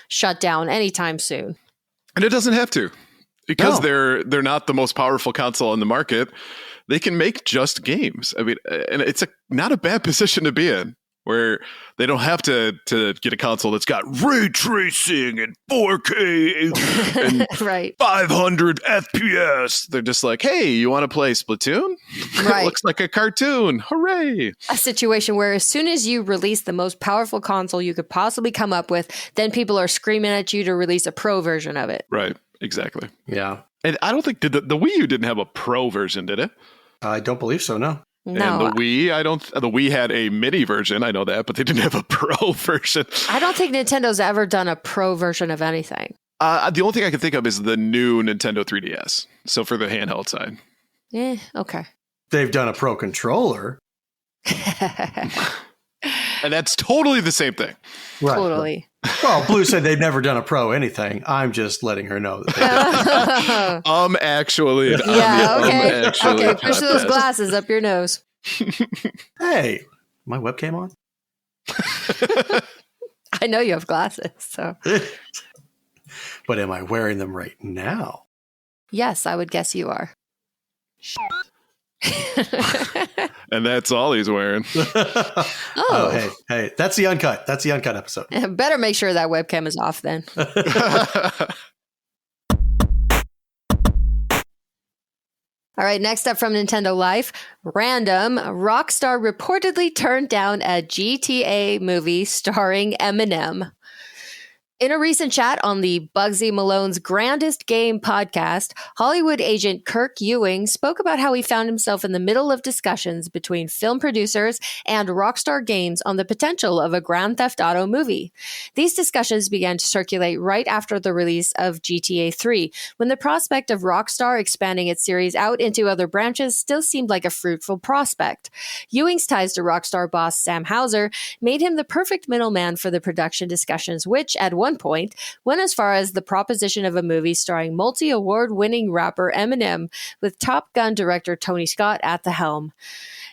[SPEAKER 4] shut down anytime soon.
[SPEAKER 3] And it doesn't have to, because they're not the most powerful console on the market. They can make just games. I mean, and it's not a bad position to be in, where they don't have to get a console that's got ray tracing and 4K and
[SPEAKER 4] right.
[SPEAKER 3] 500 FPS. They're just like, hey, you want to play Splatoon?
[SPEAKER 4] Right.
[SPEAKER 3] It looks like a cartoon. Hooray.
[SPEAKER 4] A situation where as soon as you release the most powerful console you could possibly come up with, then people are screaming at you to release a pro version of it.
[SPEAKER 3] Right. Exactly.
[SPEAKER 2] Yeah.
[SPEAKER 3] And I don't think the Wii U didn't have a pro version, did it?
[SPEAKER 2] I don't believe so, no.
[SPEAKER 4] No,
[SPEAKER 3] And the Wii had a mini version, I know that, but they didn't have a pro version.
[SPEAKER 4] I don't think Nintendo's ever done a pro version of anything.
[SPEAKER 3] The only thing I can think of is the new Nintendo 3DS. So for the handheld side.
[SPEAKER 4] Okay.
[SPEAKER 2] They've done a pro controller.
[SPEAKER 3] And that's totally the same thing.
[SPEAKER 2] Right.
[SPEAKER 4] Totally.
[SPEAKER 2] Well, Blue said they've never done a pro anything. I'm just letting her know that they did.
[SPEAKER 3] Actually.
[SPEAKER 4] Yeah, okay.
[SPEAKER 3] Actually,
[SPEAKER 4] Okay, push those glasses up your nose.
[SPEAKER 2] Hey, my webcam on?
[SPEAKER 4] I know you have glasses, so.
[SPEAKER 2] But am I wearing them right now?
[SPEAKER 4] Yes, I would guess you are.
[SPEAKER 3] And that's all he's wearing.
[SPEAKER 2] Oh, hey, that's the uncut. That's the uncut episode.
[SPEAKER 4] Better make sure that webcam is off then. All right, next up from Nintendo Life, random, Rockstar reportedly turned down a GTA movie starring Eminem. In a recent chat on the Bugsy Malone's Grandest Game podcast, Hollywood agent Kirk Ewing spoke about how he found himself in the middle of discussions between film producers and Rockstar Games on the potential of a Grand Theft Auto movie. These discussions began to circulate right after the release of GTA 3, when the prospect of Rockstar expanding its series out into other branches still seemed like a fruitful prospect. Ewing's ties to Rockstar boss Sam Houser made him the perfect middleman for the production discussions, which, at one point, went as far as the proposition of a movie starring multi-award-winning rapper Eminem, with Top Gun director Tony Scott at the helm.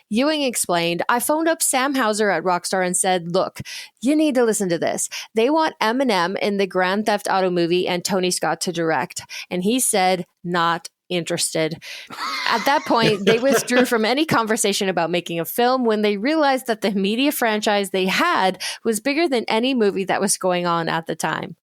[SPEAKER 4] Ewing explained, I phoned up Sam Houser at Rockstar and said, look, you need to listen to this. They want Eminem in the Grand Theft Auto movie and Tony Scott to direct. And he said, not interested. At that point, they withdrew from any conversation about making a film when they realized that the media franchise they had was bigger than any movie that was going on at the time.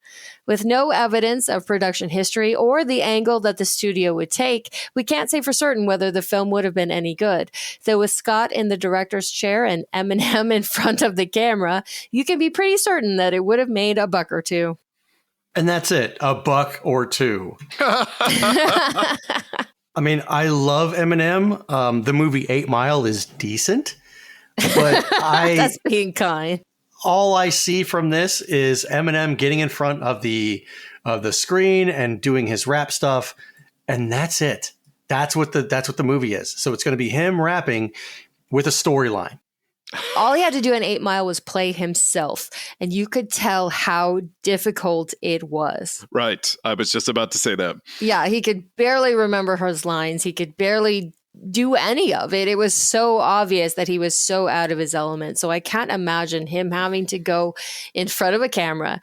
[SPEAKER 4] With no evidence of production history or the angle that the studio would take, we can't say for certain whether the film would have been any good. Though with Scott in the director's chair and Eminem in front of the camera, you can be pretty certain that it would have made a buck or two.
[SPEAKER 2] And that's it, a buck or two. I mean, I love Eminem. The movie 8 Mile is decent, but
[SPEAKER 4] That's being kind.
[SPEAKER 2] All I see from this is Eminem getting in front of the screen and doing his rap stuff, and that's it. That's what the movie is. So it's going to be him rapping with a storyline.
[SPEAKER 4] All he had to do in 8 Mile was play himself, and you could tell how difficult it was.
[SPEAKER 3] Right. I was just about to say that.
[SPEAKER 4] Yeah, he could barely remember his lines. He could barely do any of it. It was so obvious that he was so out of his element. So I can't imagine him having to go in front of a camera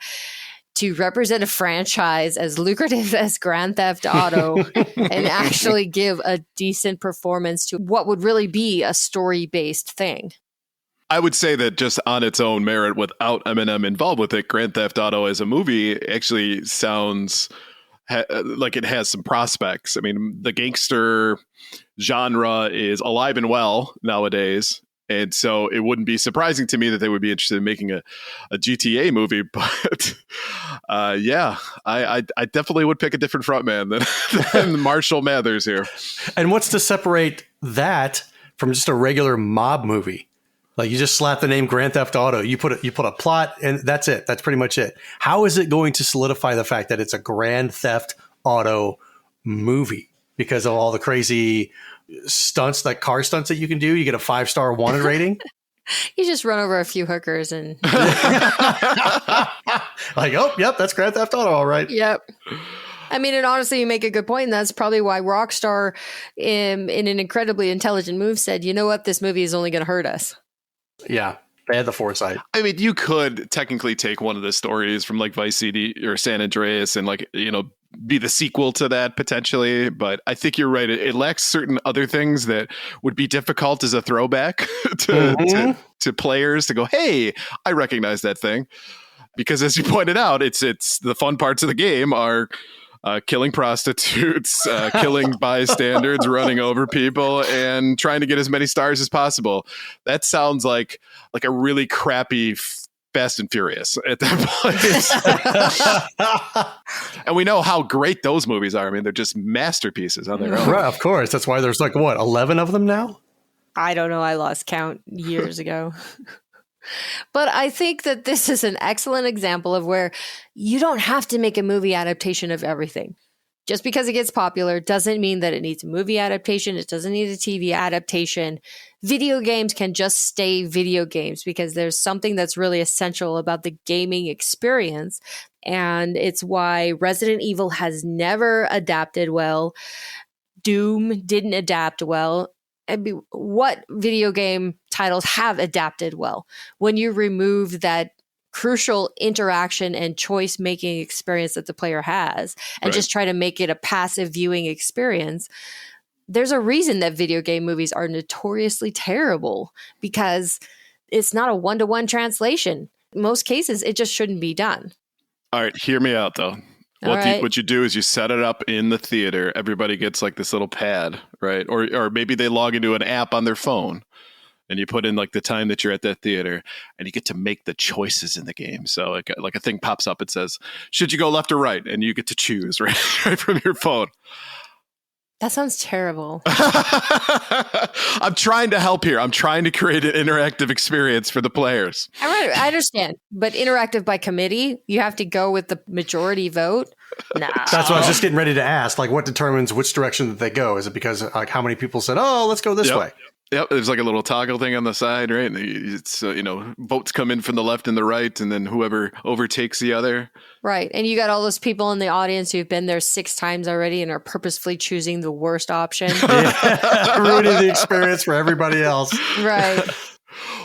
[SPEAKER 4] to represent a franchise as lucrative as Grand Theft Auto and actually give a decent performance to what would really be a story-based thing.
[SPEAKER 3] I would say that just on its own merit, without Eminem involved with it, Grand Theft Auto as a movie actually sounds like it has some prospects. I mean, the gangster genre is alive and well nowadays. And so it wouldn't be surprising to me that they would be interested in making a GTA movie. But yeah, I definitely would pick a different frontman than Marshall Mathers here.
[SPEAKER 2] And what's to separate that from just a regular mob movie? Like, you just slap the name Grand Theft Auto, you put a plot, and that's it. That's pretty much it. How is it going to solidify the fact that it's a Grand Theft Auto movie because of all the crazy stunts, like car stunts that you can do. You get a 5-star wanted rating.
[SPEAKER 4] You just run over a few hookers and
[SPEAKER 2] Like, oh, yep, that's Grand Theft Auto, all right.
[SPEAKER 4] yep. I mean, and honestly, you make a good point, and that's probably why Rockstar, in an incredibly intelligent move, said, "You know what? This movie is only going to hurt us."
[SPEAKER 2] Yeah, they had the foresight.
[SPEAKER 3] I mean, you could technically take one of the stories from like Vice City or San Andreas and like, be the sequel to that potentially. But I think you're right. It lacks certain other things that would be difficult as a throwback to players to go, hey, I recognize that thing. Because as you pointed out, it's the fun parts of the game are killing prostitutes, killing bystanders, running over people, and trying to get as many stars as possible. That sounds like a really crappy Fast and Furious at that point. And we know how great those movies are. I mean, they're just masterpieces on their own.
[SPEAKER 2] Right, of course. That's why there's 11 of them now?
[SPEAKER 4] I don't know. I lost count years ago. But I think that this is an excellent example of where you don't have to make a movie adaptation of everything. Just because it gets popular doesn't mean that it needs a movie adaptation. It doesn't need a TV adaptation. Video games can just stay video games because there's something that's really essential about the gaming experience. And it's why Resident Evil has never adapted well. Doom didn't adapt well. What video game titles have adapted well? When you remove that crucial interaction and choice making experience that the player has and just try to make it a passive viewing experience, there's a reason that video game movies are notoriously terrible because it's not a one-to-one translation. In most cases, it just shouldn't be done.
[SPEAKER 3] All right, hear me out though. What you do is you set it up in the theater. Everybody gets like this little pad, right? Or maybe they log into an app on their phone and you put in like the time that you're at that theater and you get to make the choices in the game. So like a thing pops up. It says, should you go left or right? And you get to choose right from your phone.
[SPEAKER 4] That sounds terrible.
[SPEAKER 3] I'm trying to help here. I'm trying to create an interactive experience for the players.
[SPEAKER 4] I understand. But interactive by committee, you have to go with the majority vote? No.
[SPEAKER 2] That's what I was just getting ready to ask. Like, what determines which direction that they go? Is it because like how many people said, oh, let's go this way?
[SPEAKER 3] Yep, there's like a little toggle thing on the side, right? And it's votes come in from the left and the right, and then whoever overtakes the other.
[SPEAKER 4] Right, and you got all those people in the audience who've been there 6 times already and are purposefully choosing the worst option.
[SPEAKER 2] Ruining the experience for everybody else.
[SPEAKER 4] Right.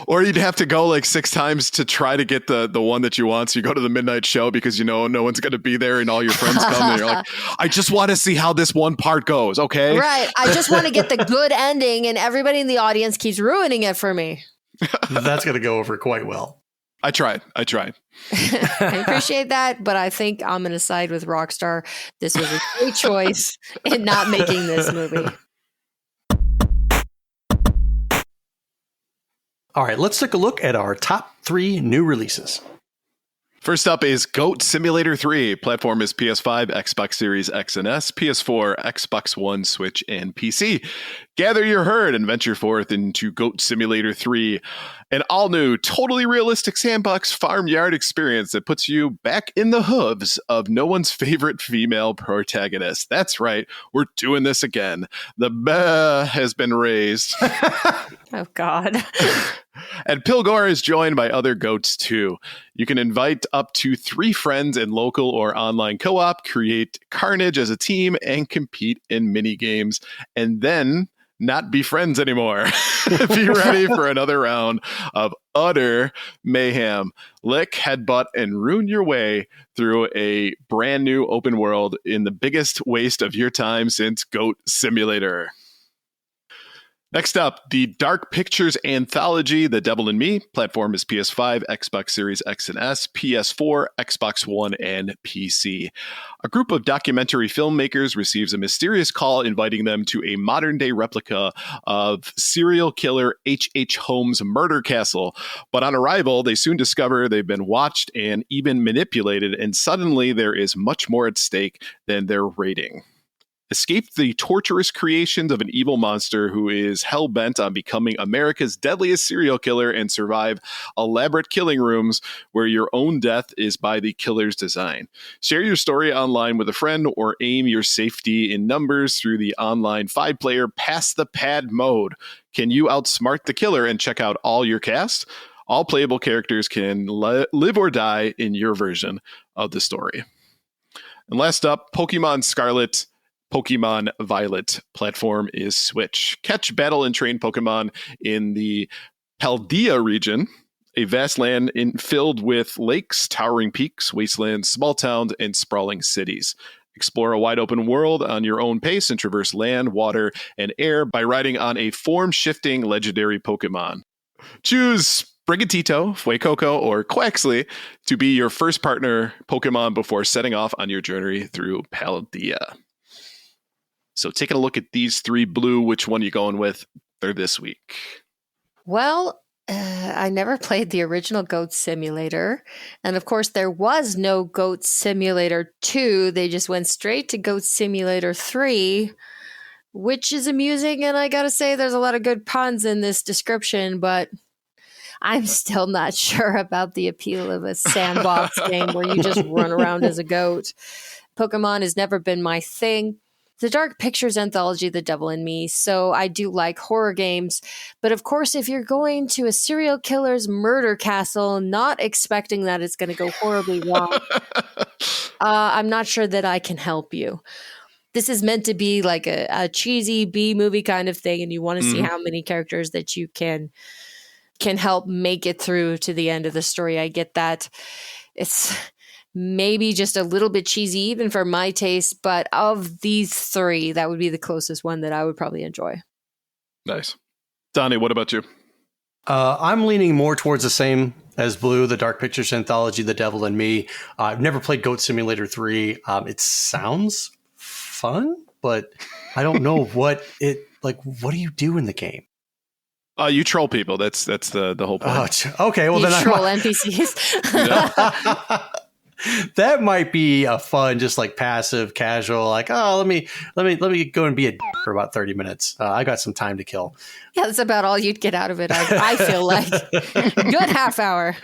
[SPEAKER 3] Or you'd have to go like 6 times to try to get the one that you want. So you go to the midnight show because no one's going to be there and all your friends come and you're like, I just want to see how this one part goes, okay?
[SPEAKER 4] Right. I just want to get the good ending and everybody in the audience keeps ruining it for me.
[SPEAKER 2] That's going to go over quite well.
[SPEAKER 3] I tried.
[SPEAKER 4] I appreciate that, but I think I'm going to side with Rockstar. This was a great choice in not making this movie.
[SPEAKER 2] All right, let's take a look at our top 3 new releases.
[SPEAKER 3] First up is Goat Simulator 3. Platform is PS5, Xbox Series X and S, PS4, Xbox One, Switch, and PC. Gather your herd and venture forth into Goat Simulator 3, an all-new, totally realistic sandbox farmyard experience that puts you back in the hooves of no one's favorite female protagonist. That's right, we're doing this again. The bah has been raised.
[SPEAKER 4] Oh, God.
[SPEAKER 3] And Pilgor is joined by other goats too. You can invite up to 3 friends in local or online co-op, create carnage as a team, and compete in mini games, and then not be friends anymore. Be ready for another round of utter mayhem. Lick, headbutt, and ruin your way through a brand new open world in the biggest waste of your time since Goat Simulator. Next up, the Dark Pictures Anthology, The Devil in Me. Platform is PS5, Xbox Series X and S, PS4, Xbox One, and PC. A group of documentary filmmakers receives a mysterious call inviting them to a modern-day replica of serial killer H.H. Holmes' murder castle. But on arrival, they soon discover they've been watched and even manipulated, and suddenly there is much more at stake than their rating. Escape the torturous creations of an evil monster who is hell-bent on becoming America's deadliest serial killer and survive elaborate killing rooms where your own death is by the killer's design. Share your story online with a friend or aim your safety in numbers through the online 5-player Pass the Pad mode. Can you outsmart the killer and check out all your cast? All playable characters can live or die in your version of the story. And last up, Pokemon Scarlet, Pokemon Violet platform is Switch. Catch, battle, and train Pokemon in the Paldea region, a vast land filled with lakes, towering peaks, wastelands, small towns, and sprawling cities. Explore a wide open world on your own pace and traverse land, water, and air by riding on a form-shifting legendary Pokemon. Choose Brigatito, Fuecoco, or Quaxley to be your first partner Pokemon before setting off on your journey through Paldea. So taking a look at these 3, Blue, which one are you going with for this week?
[SPEAKER 4] Well, I never played the original Goat Simulator. And of course, there was no Goat Simulator 2. They just went straight to Goat Simulator 3, which is amusing. And I gotta say, there's a lot of good puns in this description, but I'm still not sure about the appeal of a sandbox game where you just run around as a goat. Pokemon has never been my thing. The Dark Pictures anthology, The Devil in Me, so I do like horror games. But of course, if you're going to a serial killer's murder castle, not expecting that it's going to go horribly wrong, I'm not sure that I can help you. This is meant to be like a cheesy B-movie kind of thing, and you want to see how many characters that you can help make it through to the end of the story. I get that. It's maybe just a little bit cheesy even for my taste, but of these 3, that would be the closest one that I would probably enjoy.
[SPEAKER 3] Nice. Donnie, what about you?
[SPEAKER 2] I'm leaning more towards the same as Blue, the Dark Pictures anthology, The Devil in Me. I've never played Goat Simulator 3. It sounds fun, but I don't know what do you do in the game?
[SPEAKER 3] You troll people. That's the whole point.
[SPEAKER 2] Oh, okay. Well,
[SPEAKER 4] you
[SPEAKER 2] then
[SPEAKER 4] troll NPCs.
[SPEAKER 2] That might be a fun, just like passive, casual. Like, oh, let me go and be a for about 30 minutes. I got some time to kill.
[SPEAKER 4] Yeah, that's about all you'd get out of it. I feel like good half hour.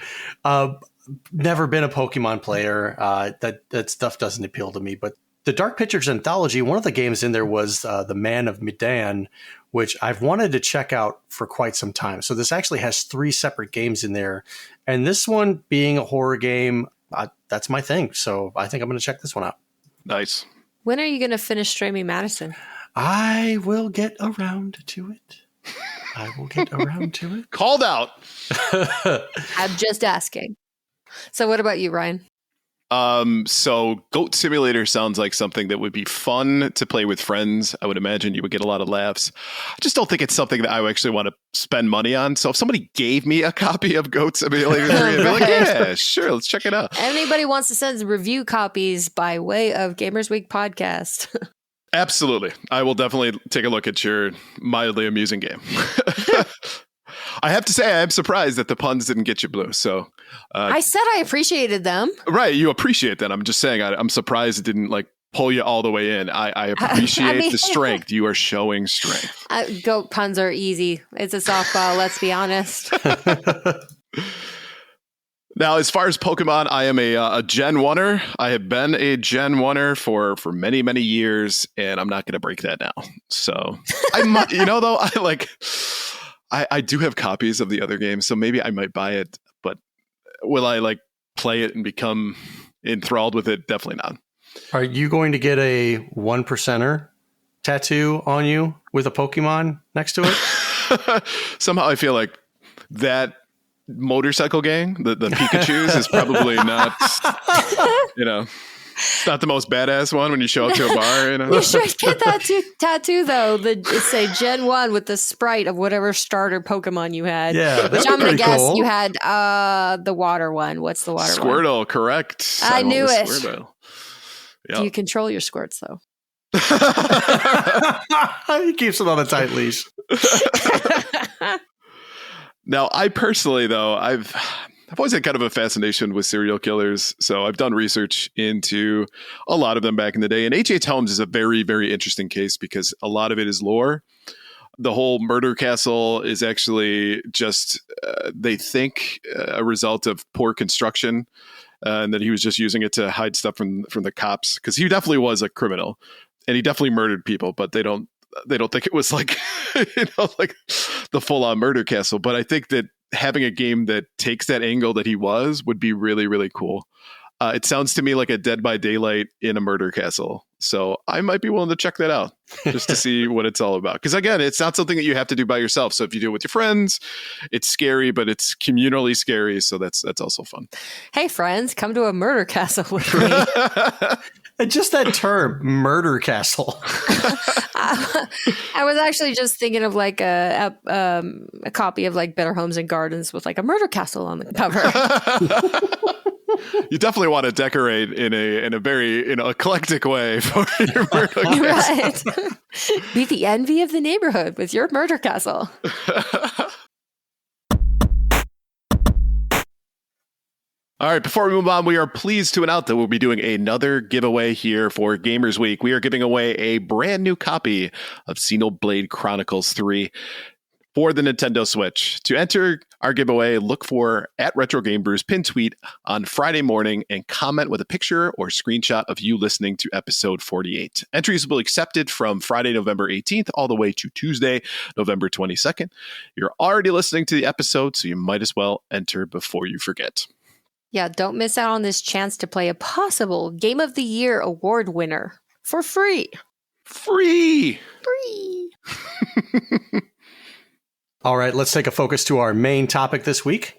[SPEAKER 2] Never been a Pokemon player. That stuff doesn't appeal to me. But the Dark Pictures anthology, one of the games in there was the Man of Medan, which I've wanted to check out for quite some time. So this actually has 3 separate games in there. And this one being a horror game, that's my thing. So I think I'm going to check this one out.
[SPEAKER 3] Nice.
[SPEAKER 4] When are you going to finish streaming Madison?
[SPEAKER 2] I will get around to it.
[SPEAKER 3] Called out.
[SPEAKER 4] I'm just asking. So what about you, Ryan?
[SPEAKER 3] So Goat Simulator sounds like something that would be fun to play with friends. I would imagine you would get a lot of laughs. I just don't think it's something that I would actually want to spend money on. So if somebody gave me a copy of Goat Simulator 3, I'd be like, yeah, sure, let's check it out.
[SPEAKER 4] Anybody wants to send review copies by way of Gamers Week podcast.
[SPEAKER 3] Absolutely. I will definitely take a look at your mildly amusing game. I have to say, I'm surprised that the puns didn't get you, Blue. So
[SPEAKER 4] I said I appreciated them.
[SPEAKER 3] Right. You appreciate that. I'm just saying, I'm surprised it didn't pull you all the way in. I appreciate the strength. You are showing strength.
[SPEAKER 4] Goat puns are easy. It's a softball. Let's be honest.
[SPEAKER 3] Now, as far as Pokemon, I am a Gen 1er. I have been a Gen 1er for many, many years, and I'm not going to break that now. So, I might, though, I do have copies of the other games, so maybe I might buy it, but will I play it and become enthralled with it? Definitely not.
[SPEAKER 2] Are you going to get a 1%er tattoo on you with a Pokemon next to it?
[SPEAKER 3] Somehow I feel like that motorcycle gang, the Pikachus, is probably not, it's not the most badass one when you show up to a bar.
[SPEAKER 4] You should get that tattoo though. It's say Gen 1 with the sprite of whatever starter Pokemon you had.
[SPEAKER 2] Yeah,
[SPEAKER 4] which I'm going to guess you had the water one. What's the water
[SPEAKER 3] Squirtle,
[SPEAKER 4] one?
[SPEAKER 3] correct.
[SPEAKER 4] I knew it.
[SPEAKER 3] Squirtle. Yep.
[SPEAKER 4] Do you control your squirts though?
[SPEAKER 2] He keeps it on a tight leash.
[SPEAKER 3] Now, I personally, though, I've I've always had kind of a fascination with serial killers. So I've done research into a lot of them back in the day. And H.H. Holmes is a very, very interesting case because a lot of it is lore. The whole murder castle is actually just, they think, a result of poor construction. And that he was just using it to hide stuff from the cops, because he definitely was a criminal and he definitely murdered people, but they don't think it was like, like the full on murder castle. But I think that having a game that takes that angle that he was would be really, really cool. It sounds to me like a Dead by Daylight in a murder castle. So I might be willing to check that out just to see what it's all about. Because again, it's not something that you have to do by yourself. So if you do it with your friends, it's scary, but it's communally scary. So that's also fun.
[SPEAKER 4] Hey, friends, come to a murder castle with me.
[SPEAKER 2] And just that term, murder castle.
[SPEAKER 4] I was actually just thinking of like a copy of like Better Homes and Gardens with like a murder castle on the cover.
[SPEAKER 3] You definitely want to decorate in a very eclectic way for your murder castle.
[SPEAKER 4] Right. Be the envy of the neighborhood with your murder castle.
[SPEAKER 3] All right, before we move on, we are pleased to announce that we'll be doing another giveaway here for Gamers Week. We are giving away a brand new copy of Xenoblade Chronicles 3 for the Nintendo Switch. To enter our giveaway, look for @RetroGameBrews pin tweet on Friday morning and comment with a picture or screenshot of you listening to episode 48. Entries will be accepted from Friday, November 18th, all the way to Tuesday, November 22nd. You're already listening to the episode, so you might as well enter before you forget.
[SPEAKER 4] Yeah, don't miss out on this chance to play a possible Game of the Year award winner for free.
[SPEAKER 3] Free!
[SPEAKER 2] All right, let's take a focus to our main topic this week.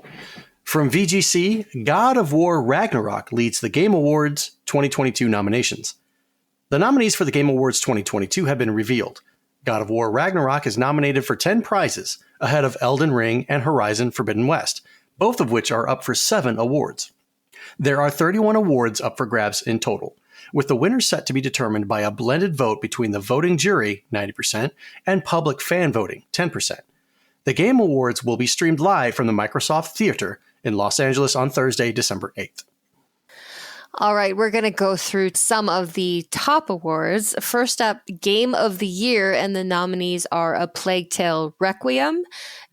[SPEAKER 2] From VGC, God of War Ragnarok leads the Game Awards 2022 nominations. The nominees for the Game Awards 2022 have been revealed. God of War Ragnarok is nominated for 10 prizes, ahead of Elden Ring and Horizon Forbidden West, both of which are up for 7 awards. There are 31 awards up for grabs in total, with the winners set to be determined by a blended vote between the voting jury, 90%, and public fan voting, 10%. The Game Awards will be streamed live from the Microsoft Theater in Los Angeles on Thursday, December 8th.
[SPEAKER 4] All right, we're going to go through some of the top awards. First up, Game of the Year, and the nominees are A Plague Tale Requiem,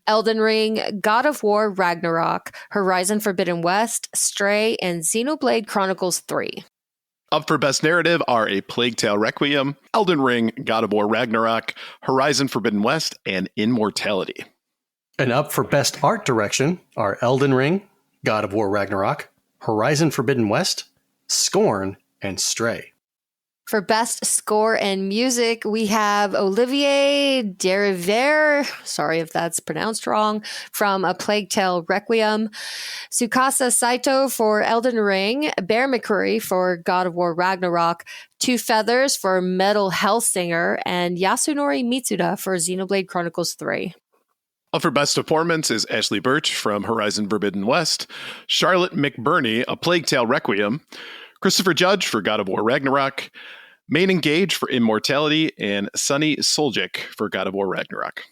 [SPEAKER 4] Elden Ring, God of War Ragnarok, Horizon Forbidden West, Stray, and Xenoblade Chronicles 3.
[SPEAKER 3] Up for Best Narrative are A Plague Tale Requiem, Elden Ring, God of War Ragnarok, Horizon Forbidden West, and Immortality.
[SPEAKER 2] And up for Best Art Direction are Elden Ring, God of War Ragnarok, Horizon Forbidden West, Scorn, and Stray.
[SPEAKER 4] For Best Score and Music, we have Olivier Deriviere, sorry if that's pronounced wrong, from A Plague Tale Requiem, Tsukasa Saito for Elden Ring, Bear McCreary for God of War Ragnarok, Two Feathers for Metal Hellsinger, and Yasunori Mitsuda for Xenoblade Chronicles 3.
[SPEAKER 3] Up for Best Performance is Ashley Birch from Horizon Forbidden West, Charlotte McBurney, A Plague Tale Requiem, Christopher Judge for God of War Ragnarok, Main Engage for Immortality, and Sunny Soljic for God of War Ragnarok.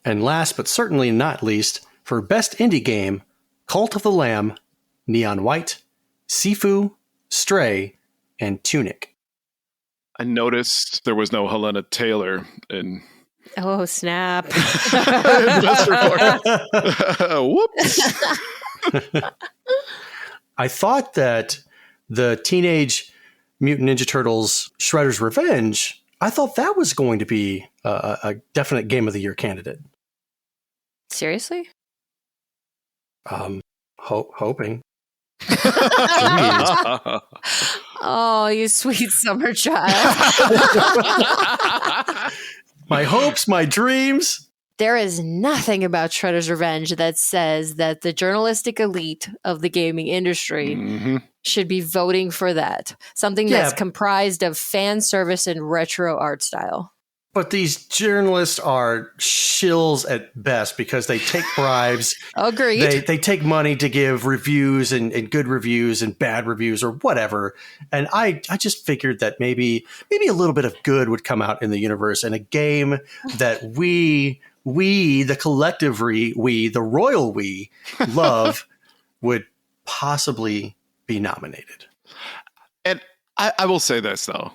[SPEAKER 2] And last but certainly not least, for Best Indie Game, Cult of the Lamb, Neon White, Sifu, Stray, and Tunic.
[SPEAKER 3] I noticed there was no Helena Taylor in
[SPEAKER 4] Oh, snap.
[SPEAKER 3] Best Report. Whoops.
[SPEAKER 2] I thought that the Teenage Mutant Ninja Turtles Shredder's Revenge, I thought that was going to be a definite Game of the Year candidate.
[SPEAKER 4] Seriously?
[SPEAKER 2] Hoping.
[SPEAKER 4] Oh, you sweet summer child.
[SPEAKER 2] My hopes, my dreams.
[SPEAKER 4] There is nothing about Shredder's Revenge that says that the journalistic elite of the gaming industry should be voting for that. Something that's comprised of fan service and retro art style.
[SPEAKER 2] But these journalists are shills at best because they take bribes.
[SPEAKER 4] Agreed.
[SPEAKER 2] They take money to give reviews and good reviews and bad reviews or whatever. And I just figured that maybe a little bit of good would come out in the universe, and a game that we, the collective we, the royal we, love would possibly be nominated.
[SPEAKER 3] And I will say this, though.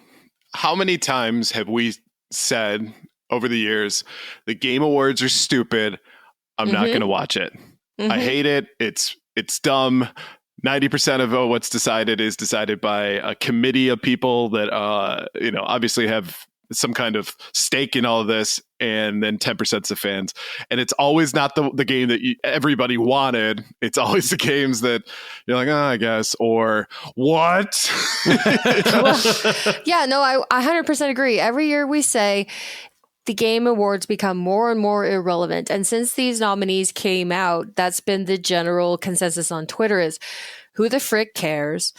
[SPEAKER 3] How many times have we said over the years, the Game Awards are stupid. I'm not going to watch it. I hate it. It's dumb. 90% of what's decided is decided by a committee of people that, obviously have some kind of stake in all of this, and then 10% of fans. And it's always not the game that everybody wanted. It's always the games that you're like, I guess, or what?
[SPEAKER 4] Yeah, no, I 100% agree. Every year we say the Game Awards become more and more irrelevant. And since these nominees came out, that's been the general consensus on Twitter is, who the frick cares?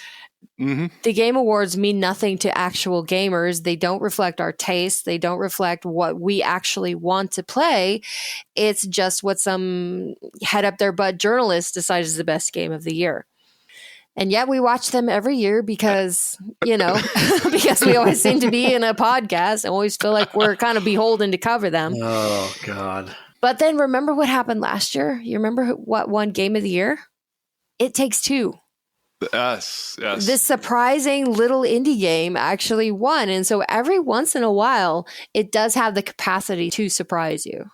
[SPEAKER 4] The Game Awards mean nothing to actual gamers. They don't reflect our tastes. They don't reflect what we actually want to play. It's just what some head up their butt journalist decides is the best game of the year. And yet we watch them every year because, because we always seem to be in a podcast and always feel like we're kind of beholden to cover them.
[SPEAKER 2] Oh, God.
[SPEAKER 4] But then remember what happened last year? You remember what won Game of the Year? It Takes Two.
[SPEAKER 3] Yes.
[SPEAKER 4] This surprising little indie game actually won. And so every once in a while, it does have the capacity to surprise you.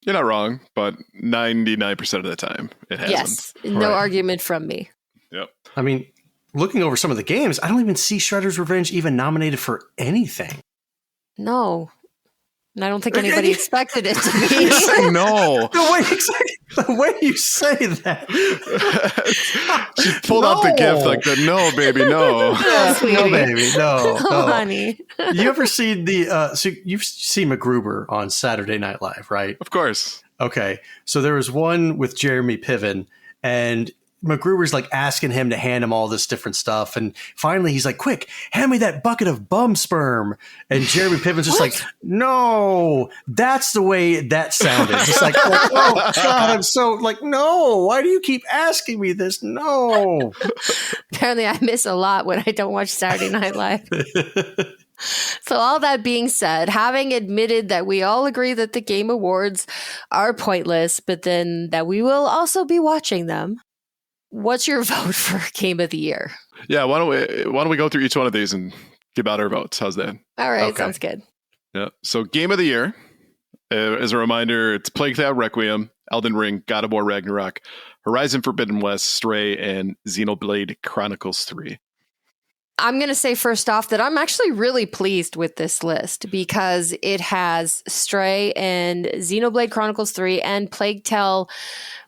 [SPEAKER 3] You're not wrong, but 99% of the time, it hasn't.
[SPEAKER 4] Yes. No argument from me.
[SPEAKER 3] Yep.
[SPEAKER 2] I mean, looking over some of the games, I don't even see Shredder's Revenge even nominated for anything.
[SPEAKER 4] No. And I don't think anybody expected it to be.
[SPEAKER 3] No.
[SPEAKER 2] The way you say that.
[SPEAKER 3] She pulled out the gift like the no, baby, no.
[SPEAKER 2] No, baby, no.
[SPEAKER 4] Honey.
[SPEAKER 2] You ever seen so you've seen MacGruber on Saturday Night Live, right?
[SPEAKER 3] Of course.
[SPEAKER 2] Okay. So there was one with Jeremy Piven, and MacGruber's like asking him to hand him all this different stuff. And finally he's like, quick, hand me that bucket of bum sperm. And Jeremy Piven's just like, no, that's the way that sounded. Just like, oh God, I'm so like, no, why do you keep asking me this? No.
[SPEAKER 4] Apparently I miss a lot when I don't watch Saturday Night Live. So all that being said, having admitted that we all agree that the Game Awards are pointless, but then that we will also be watching them, what's your vote for Game of the Year?
[SPEAKER 3] Yeah, why don't we go through each one of these and give out our votes? How's that?
[SPEAKER 4] All right, sounds good.
[SPEAKER 3] Yeah. So Game of the Year, as a reminder, it's Plague Tale Requiem, Elden Ring, God of War Ragnarok, Horizon Forbidden West, Stray, and Xenoblade Chronicles 3.
[SPEAKER 4] I'm going to say first off that I'm actually really pleased with this list because it has Stray and Xenoblade Chronicles 3 and Plague Tale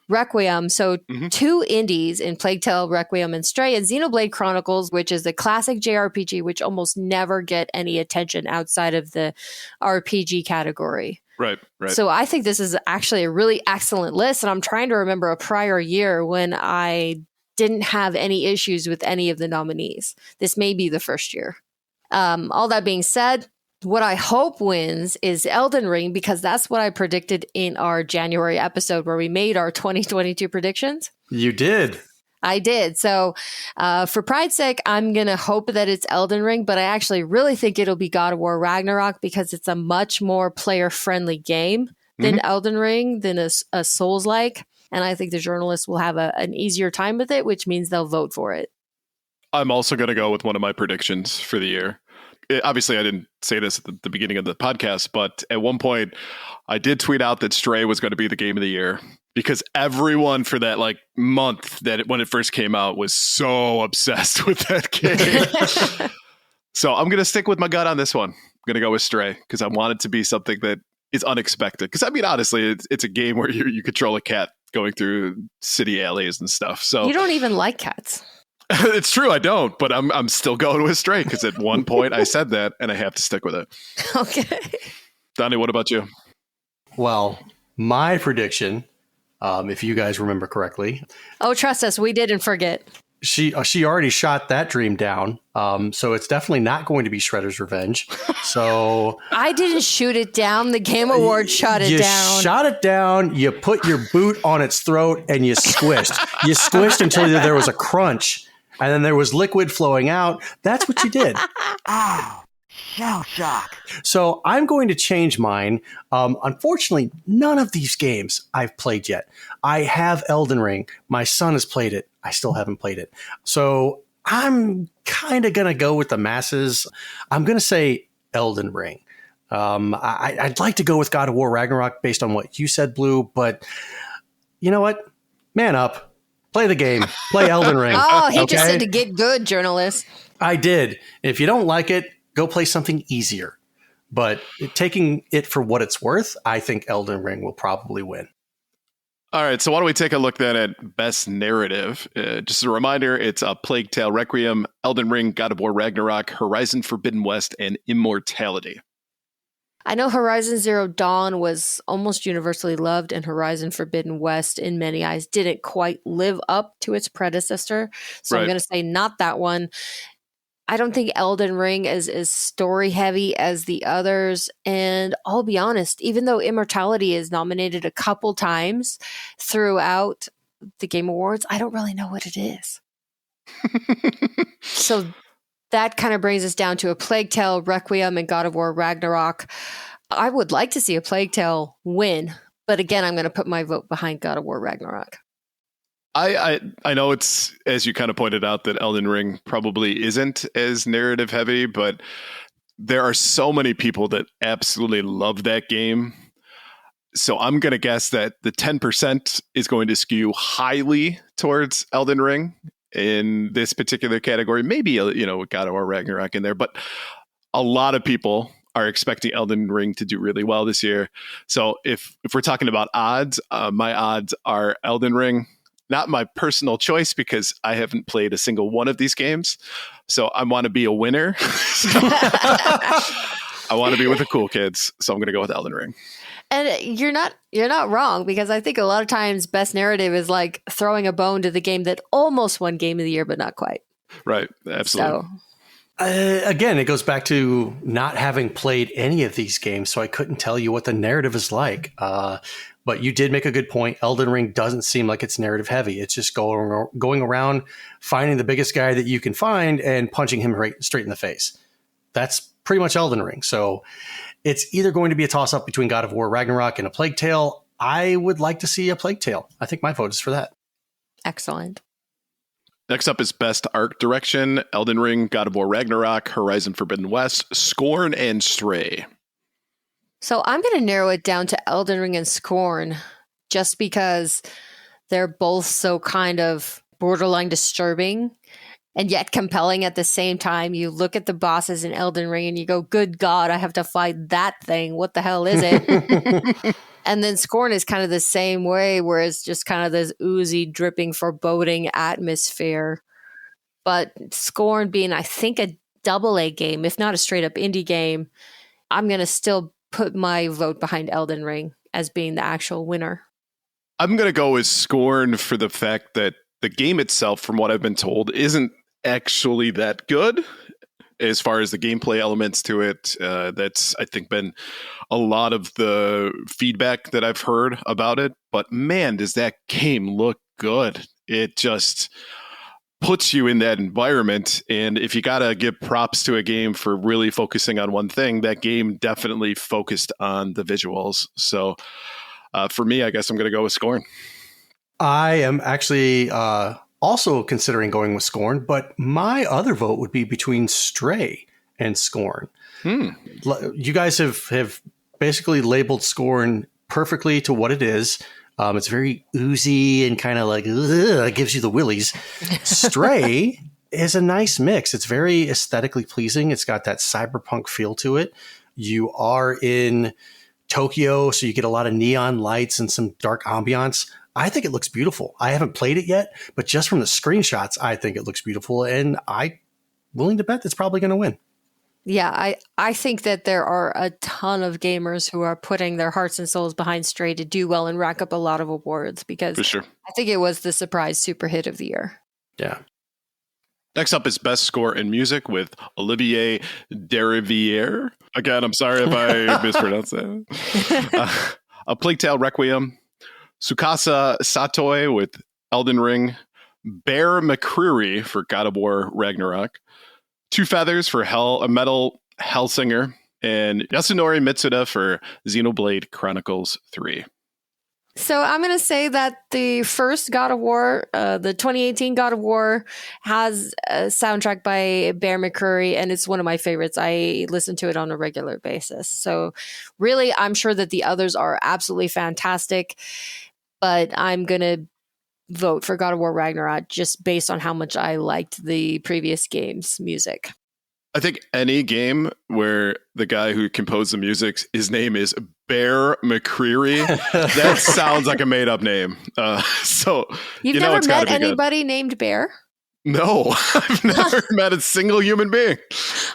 [SPEAKER 4] Requiem. So two indies in Plague Tale Requiem and Stray, and Xenoblade Chronicles, which is a classic JRPG, which almost never get any attention outside of the RPG category.
[SPEAKER 3] Right.
[SPEAKER 4] So I think this is actually a really excellent list. And I'm trying to remember a prior year when I didn't have any issues with any of the nominees. This may be the first year. All that being said, what I hope wins is Elden Ring, because that's what I predicted in our January episode where we made our 2022 predictions.
[SPEAKER 2] You did.
[SPEAKER 4] I did. So for pride's sake, I'm going to hope that it's Elden Ring, but I actually really think it'll be God of War Ragnarok because it's a much more player-friendly game than Elden Ring, than a Souls-like. And I think the journalists will have an easier time with it, which means they'll vote for it.
[SPEAKER 3] I'm also going to go with one of my predictions for the year. Obviously, I didn't say this at the beginning of the podcast, but at one point, I did tweet out that Stray was going to be the game of the year because everyone for that month when it first came out was so obsessed with that game. So I'm going to stick with my gut on this one. I'm going to go with Stray because I want it to be something that is unexpected. Because I mean, honestly, it's a game where you control a cat going through city alleys and stuff. So
[SPEAKER 4] you don't even like cats.
[SPEAKER 3] It's true, I don't, but I'm still going with Stray because at one point I said that and I have to stick with it.
[SPEAKER 4] Okay.
[SPEAKER 3] Donnie, what about you?
[SPEAKER 2] Well, my prediction, if you guys remember correctly.
[SPEAKER 4] Oh, trust us, we didn't forget.
[SPEAKER 2] She already shot that dream down. So it's definitely not going to be Shredder's Revenge. So
[SPEAKER 4] I didn't shoot it down. The Game Awards shot it down.
[SPEAKER 2] You shot it down. You put your boot on its throat and you squished. You squished until there was a crunch. And then there was liquid flowing out. That's what you did.
[SPEAKER 5] Shell Shock.
[SPEAKER 2] So I'm going to change mine. Unfortunately, none of these games I've played yet. I have Elden Ring. My son has played it. I still haven't played it. So I'm kind of going to go with the masses. I'm going to say Elden Ring. I'd like to go with God of War Ragnarok based on what you said, Blue, but you know what? Man up. Play the game. Play Elden Ring.
[SPEAKER 4] Oh, he just said to get good, journalist.
[SPEAKER 2] I did. If you don't like it, go play something easier. But taking it for what it's worth, I think Elden Ring will probably win.
[SPEAKER 3] All right, so why don't we take a look then at Best Narrative? Just a reminder, it's A Plague Tale Requiem, Elden Ring, God of War Ragnarok, Horizon Forbidden West, and Immortality.
[SPEAKER 4] I know Horizon Zero Dawn was almost universally loved, and Horizon Forbidden West, in many eyes, didn't quite live up to its predecessor. So I'm going to say not that one. I don't think Elden Ring is as story heavy as the others. And I'll be honest, even though Immortality is nominated a couple times throughout the Game Awards, I don't really know what it is. So that kind of brings us down to A Plague Tale, Requiem, and God of War Ragnarok. I would like to see A Plague Tale win, but again, I'm going to put my vote behind God of War Ragnarok.
[SPEAKER 3] I know it's, as you kind of pointed out, that Elden Ring probably isn't as narrative heavy, but there are so many people that absolutely love that game. So I'm going to guess that the 10% is going to skew highly towards Elden Ring in this particular category. Maybe, God of War Ragnarok in there, but a lot of people are expecting Elden Ring to do really well this year. So if we're talking about odds, my odds are Elden Ring. Not my personal choice because I haven't played a single one of these games. So I want to be a winner. I want to be with the cool kids. So I'm going to go with Elden Ring. And
[SPEAKER 4] you're not wrong, because I think a lot of times Best Narrative is like throwing a bone to the game that almost won Game of the Year, but not quite.
[SPEAKER 3] Right. Absolutely.
[SPEAKER 2] Again, it goes back to not having played any of these games, so I couldn't tell you what the narrative is like. But you did make a good point. Elden Ring doesn't seem like it's narrative heavy. It's just going around, finding the biggest guy that you can find and punching him straight in the face. That's pretty much Elden Ring. So it's either going to be a toss-up between God of War Ragnarok and A Plague Tale. I would like to see A Plague Tale. I think my vote is for that.
[SPEAKER 4] Excellent.
[SPEAKER 3] Next up is Best Art Direction, Elden Ring, God of War Ragnarok, Horizon Forbidden West, Scorn, and Stray.
[SPEAKER 4] So I'm going to narrow it down to Elden Ring and Scorn, just because they're both so kind of borderline disturbing and yet compelling at the same time. You look at the bosses in Elden Ring and you go, good God, I have to fight that thing. What the hell is it? And then Scorn is kind of the same way, where it's just kind of this oozy, dripping, foreboding atmosphere. But Scorn being, I think, a AA game, if not a straight up indie game, I'm going to still put my vote behind Elden Ring as being the actual winner.
[SPEAKER 3] I'm going to go with Scorn for the fact that the game itself, from what I've been told, isn't actually that good as far as the gameplay elements to it. That's, I think, been a lot of the feedback that I've heard about it. But man, does that game look good. It just puts you in that environment. And if you got to give props to a game for really focusing on one thing, that game definitely focused on the visuals. So for me, I guess I'm going to go with Scorn.
[SPEAKER 2] I am actually also considering going with Scorn, but my other vote would be between Stray and Scorn. You guys have basically labeled Scorn perfectly to what it is. It's very oozy and kind of like, it gives you the willies. Stray is a nice mix. It's very aesthetically pleasing. It's got that cyberpunk feel to it. You are in Tokyo, so you get a lot of neon lights and some dark ambiance. I think it looks beautiful. I haven't played it yet, but just from the screenshots, I think it looks beautiful, and I'm willing to bet it's probably going to win.
[SPEAKER 4] Yeah, I think that there are a ton of gamers who are putting their hearts and souls behind Stray to do well and rack up a lot of awards, because
[SPEAKER 3] for sure.
[SPEAKER 4] I think it was the surprise super hit of the year.
[SPEAKER 2] Yeah.
[SPEAKER 3] Next up is Best Score in Music with Olivier Derivière. Again, I'm sorry if I mispronounced that. A Plague Tale Requiem, Tsukasa Satoi with Elden Ring, Bear McCreary for God of War Ragnarok, Two Feathers for Hell, Metal Hellsinger, and Yasunori Mitsuda for Xenoblade Chronicles 3.
[SPEAKER 4] So I'm going to say that the first God of War, the 2018 God of War, has a soundtrack by Bear McCreary, and it's one of my favorites. I listen to it on a regular basis. So really, I'm sure that the others are absolutely fantastic, but I'm going to vote for God of War Ragnarok just based on how much I liked the previous game's music.
[SPEAKER 3] I think any game where the guy who composed the music, his name is Bear McCreary, that sounds like a made up name. So
[SPEAKER 4] You've never met anybody named Bear?
[SPEAKER 3] No, I've never met a single human being.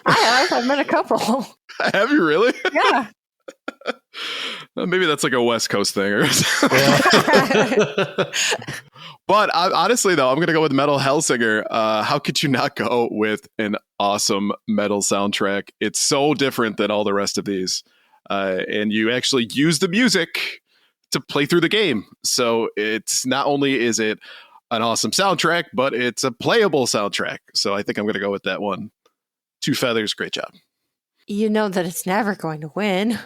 [SPEAKER 4] I have. I've met a couple.
[SPEAKER 3] Have you really?
[SPEAKER 4] Yeah.
[SPEAKER 3] Maybe that's like a West Coast thing or something. But honestly, though, I'm going to go with Metal Hellsinger. How could you not go with an awesome metal soundtrack? It's so different than all the rest of these. And you actually use the music to play through the game. So it's not only is it an awesome soundtrack, but it's a playable soundtrack. So I think I'm going to go with that one. Two feathers, great job.
[SPEAKER 4] You know that it's never going to win.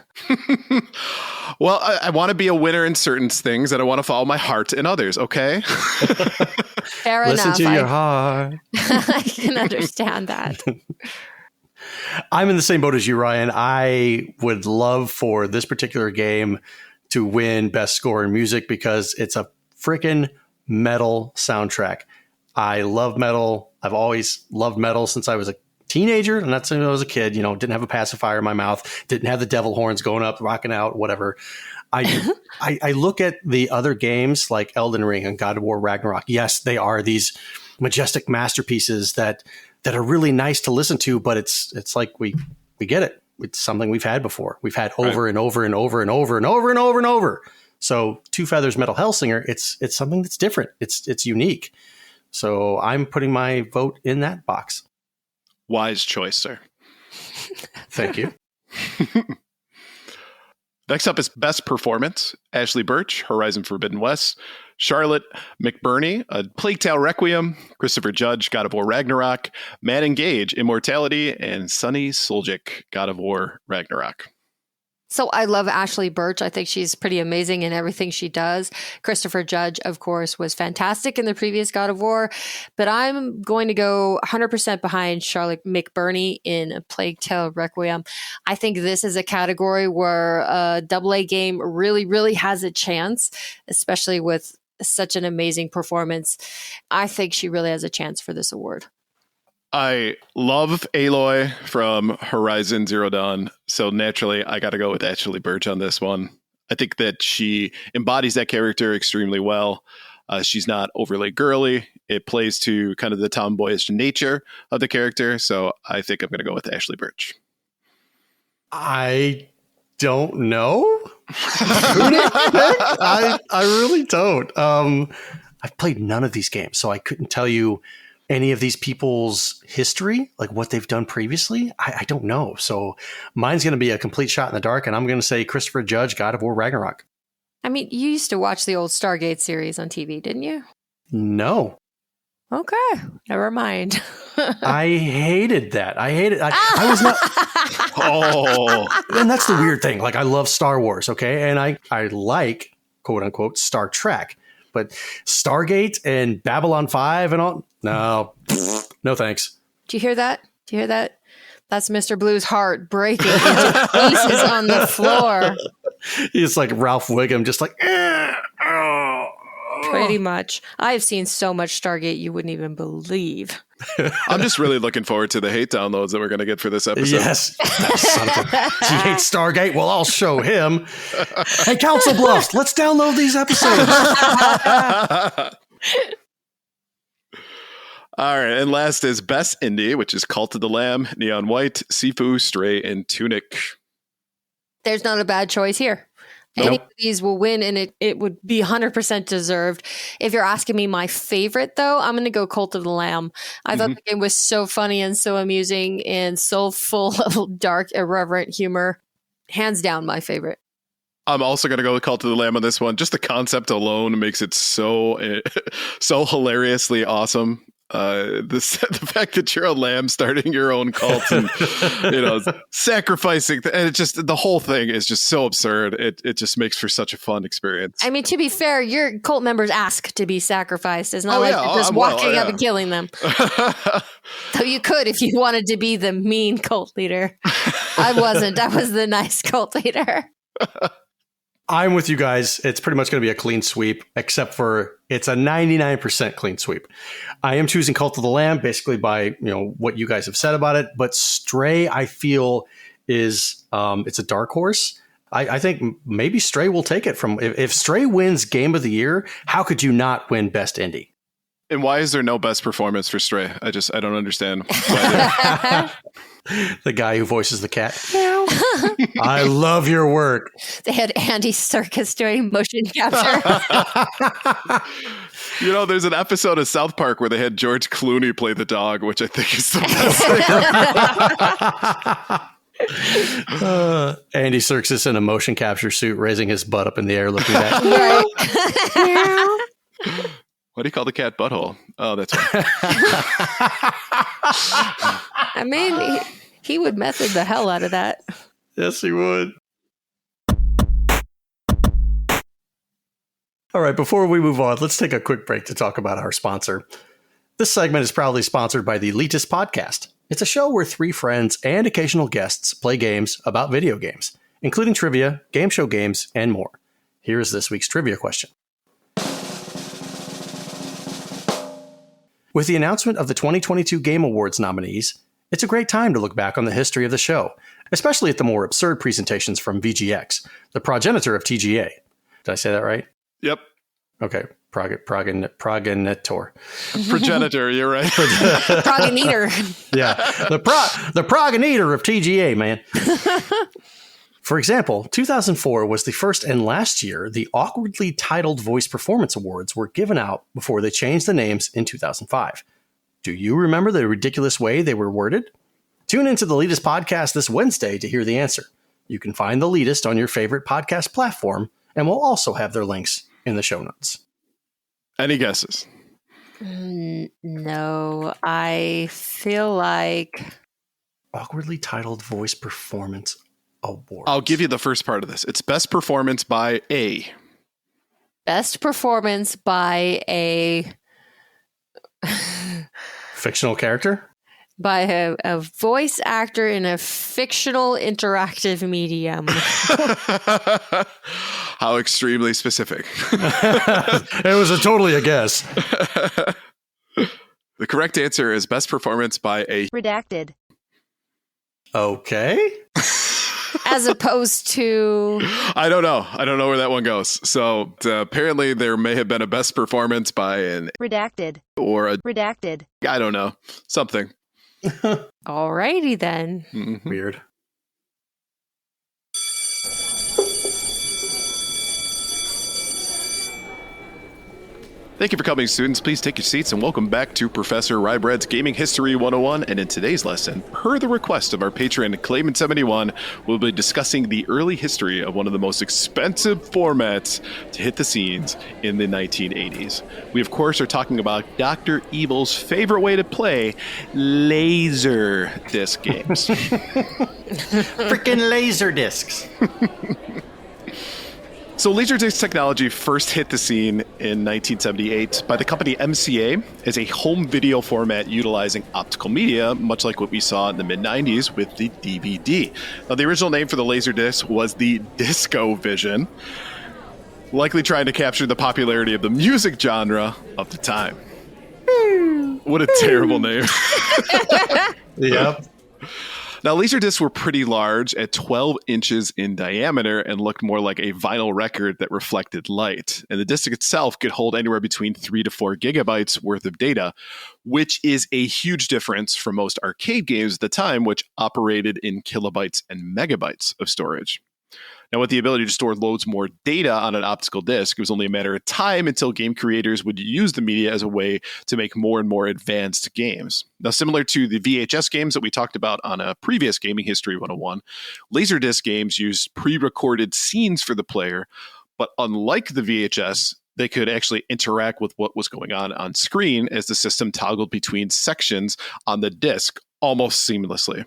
[SPEAKER 3] Well, I want to be a winner in certain things, and I want to follow my heart in others, okay?
[SPEAKER 4] Fair
[SPEAKER 2] Listen
[SPEAKER 4] enough.
[SPEAKER 2] to your heart.
[SPEAKER 4] I can understand that.
[SPEAKER 2] I'm in the same boat as you, Ryan. I would love for this particular game to win Best Score in Music because it's a freaking metal soundtrack. I love metal. I've always loved metal since I was a teenager, and that's when I was a kid. Didn't have a pacifier in my mouth, didn't have the devil horns going up, rocking out, whatever. I look at the other games like Elden Ring and God of War Ragnarok. Yes, they are these majestic masterpieces that are really nice to listen to, but it's like we get it. It's something we've had before. We've had over and over and over and over and over and over and over. So Two Feathers Metal Hellsinger, it's something that's different. It's unique. So I'm putting my vote in that box.
[SPEAKER 3] Wise choice, sir.
[SPEAKER 2] Thank you.
[SPEAKER 3] Next up is Best Performance. Ashley Birch, Horizon Forbidden West. Charlotte McBurney, A Plague Tale Requiem. Christopher Judge, God of War Ragnarok. Matt Engage, Immortality. And Sunny Suljic, God of War Ragnarok.
[SPEAKER 4] So I love Ashley Birch. I think she's pretty amazing in everything she does. Christopher Judge, of course, was fantastic in the previous God of War, but I'm going to go 100% behind Charlotte McBurney in A Plague Tale Requiem. I think this is a category where a AA game really, really has a chance, especially with such an amazing performance. I think she really has a chance for this award.
[SPEAKER 3] I love Aloy from Horizon Zero Dawn, so naturally I got to go with Ashley Birch on this one. I think that she embodies that character extremely well. She's not overly girly. It plays to kind of the tomboyish nature of the character, so I think I'm going to go with Ashley Birch.
[SPEAKER 2] I don't know. I really don't. I've played none of these games, so I couldn't tell you any of these people's history, like what they've done previously. I don't know. So mine's going to be a complete shot in the dark, and I'm going to say Christopher Judge, God of War Ragnarok.
[SPEAKER 4] I mean, you used to watch the old Stargate series on TV, didn't you?
[SPEAKER 2] No.
[SPEAKER 4] Okay. Never mind.
[SPEAKER 2] I hated that. I was not. Oh, and that's the weird thing. Like, I love Star Wars. Okay. And I like, quote unquote, Star Trek. But Stargate and Babylon 5 and all, no thanks.
[SPEAKER 4] Do you hear that? That's Mr. Blue's heart breaking into pieces on the floor.
[SPEAKER 2] He's like Ralph Wiggum, just like,
[SPEAKER 4] Pretty much. I've seen so much Stargate you wouldn't even believe.
[SPEAKER 3] I'm just really looking forward to the hate downloads that we're going to get for this episode.
[SPEAKER 2] Yes. That son of a, he hates Stargate. Well, I'll show him. Hey, Council Bluffs, let's download these episodes.
[SPEAKER 3] All right. And last is Best Indie, which is Cult of the Lamb, Neon White, Sifu, Stray, and Tunic.
[SPEAKER 4] There's not a bad choice here.
[SPEAKER 2] Nope.
[SPEAKER 4] Any of these will win, and it would be 100% deserved. If you're asking me my favorite, though, I'm going to go Cult of the Lamb. I thought the game was so funny and so amusing and so full of dark, irreverent humor. Hands down, my favorite.
[SPEAKER 3] I'm also going to go with Cult of the Lamb on this one. Just the concept alone makes it so hilariously awesome. The fact that you're a lamb starting your own cult and sacrificing, and it just, the whole thing is just so absurd. It just makes for such a fun experience.
[SPEAKER 4] I mean, to be fair, your cult members ask to be sacrificed. It's not you're just walking up and killing them. So you could if you wanted to be the mean cult leader. I wasn't. I was the nice cult leader.
[SPEAKER 2] I'm with you guys. It's pretty much going to be a clean sweep, except for it's a 99% clean sweep. I am choosing Cult of the Lamb basically by what you guys have said about it. But Stray, I feel, is it's a dark horse. I think maybe Stray will take it from if Stray wins Game of the Year. How could you not win Best Indie?
[SPEAKER 3] And why is there no best performance for Stray? I don't understand.
[SPEAKER 2] The guy who voices the cat. I love your work.
[SPEAKER 4] They had Andy Serkis doing motion capture.
[SPEAKER 3] There's an episode of South Park where they had George Clooney play the dog, which I think is the best thing.
[SPEAKER 2] Andy Serkis in a motion capture suit, raising his butt up in the air, looking at that.
[SPEAKER 3] What do you call the cat? Butthole. Oh, that's right.
[SPEAKER 4] I mean, he would method the hell out of that.
[SPEAKER 2] Yes, he would. All right, before we move on, let's take a quick break to talk about our sponsor. This segment is proudly sponsored by the Elitist Podcast. It's a show where three friends and occasional guests play games about video games, including trivia, game show games, and more. Here is this week's trivia question. With the announcement of the 2022 Game Awards nominees, it's a great time to look back on the history of the show, especially at the more absurd presentations from VGX, the progenitor of TGA. Did I say that right?
[SPEAKER 3] Yep.
[SPEAKER 2] Okay. Progenitor.
[SPEAKER 3] Progenitor, you're right.
[SPEAKER 4] Progenitor.
[SPEAKER 2] Yeah. The progenitor of TGA, man. For example, 2004 was the first and last year the awkwardly titled Voice Performance Awards were given out before they changed the names in 2005. Do you remember the ridiculous way they were worded? Tune into the Elitist Podcast this Wednesday to hear the answer. You can find the Elitist on your favorite podcast platform, and we'll also have their links in the show notes.
[SPEAKER 3] Any guesses?
[SPEAKER 4] No, I feel like...
[SPEAKER 2] Awkwardly titled Voice Performance Awards.
[SPEAKER 3] I'll give you the first part of this. It's best performance by a.
[SPEAKER 4] Best performance by a...
[SPEAKER 2] Fictional character?
[SPEAKER 4] By a voice actor in a fictional interactive medium.
[SPEAKER 3] How extremely specific.
[SPEAKER 2] It was totally a guess.
[SPEAKER 3] The correct answer is best performance by a...
[SPEAKER 4] Redacted.
[SPEAKER 2] Okay.
[SPEAKER 4] As opposed to...
[SPEAKER 3] I don't know. I don't know where that one goes. So apparently there may have been a best performance by an...
[SPEAKER 4] Redacted.
[SPEAKER 3] Or a...
[SPEAKER 4] Redacted.
[SPEAKER 3] I don't know. Something.
[SPEAKER 4] Alrighty then.
[SPEAKER 3] Mm-hmm.
[SPEAKER 2] Weird.
[SPEAKER 3] Thank you for coming, students. Please take your seats and welcome back to Professor Ryebread's Gaming History 101. And in today's lesson, per the request of our patron Clayman71, we'll be discussing the early history of one of the most expensive formats to hit the scenes in the 1980s. We, of course, are talking about Dr. Evil's favorite way to play laserdisc games.
[SPEAKER 2] Freaking laser discs.
[SPEAKER 3] So Laserdisc technology first hit the scene in 1978 by the company MCA as a home video format utilizing optical media, much like what we saw in the mid-90s with the DVD. Now, the original name for the Laserdisc was the DiscoVision, likely trying to capture the popularity of the music genre of the time. What a terrible name.
[SPEAKER 2] Yep.
[SPEAKER 3] Now, Laserdiscs were pretty large at 12 inches in diameter and looked more like a vinyl record that reflected light. And the disc itself could hold anywhere between 3 to 4 gigabytes worth of data, which is a huge difference from most arcade games at the time, which operated in kilobytes and megabytes of storage. Now, with the ability to store loads more data on an optical disc, it was only a matter of time until game creators would use the media as a way to make more and more advanced games. Now, similar to the VHS games that we talked about on a previous Gaming History 101, Laserdisc games used pre-recorded scenes for the player, but unlike the VHS, they could actually interact with what was going on screen as the system toggled between sections on the disc almost seamlessly.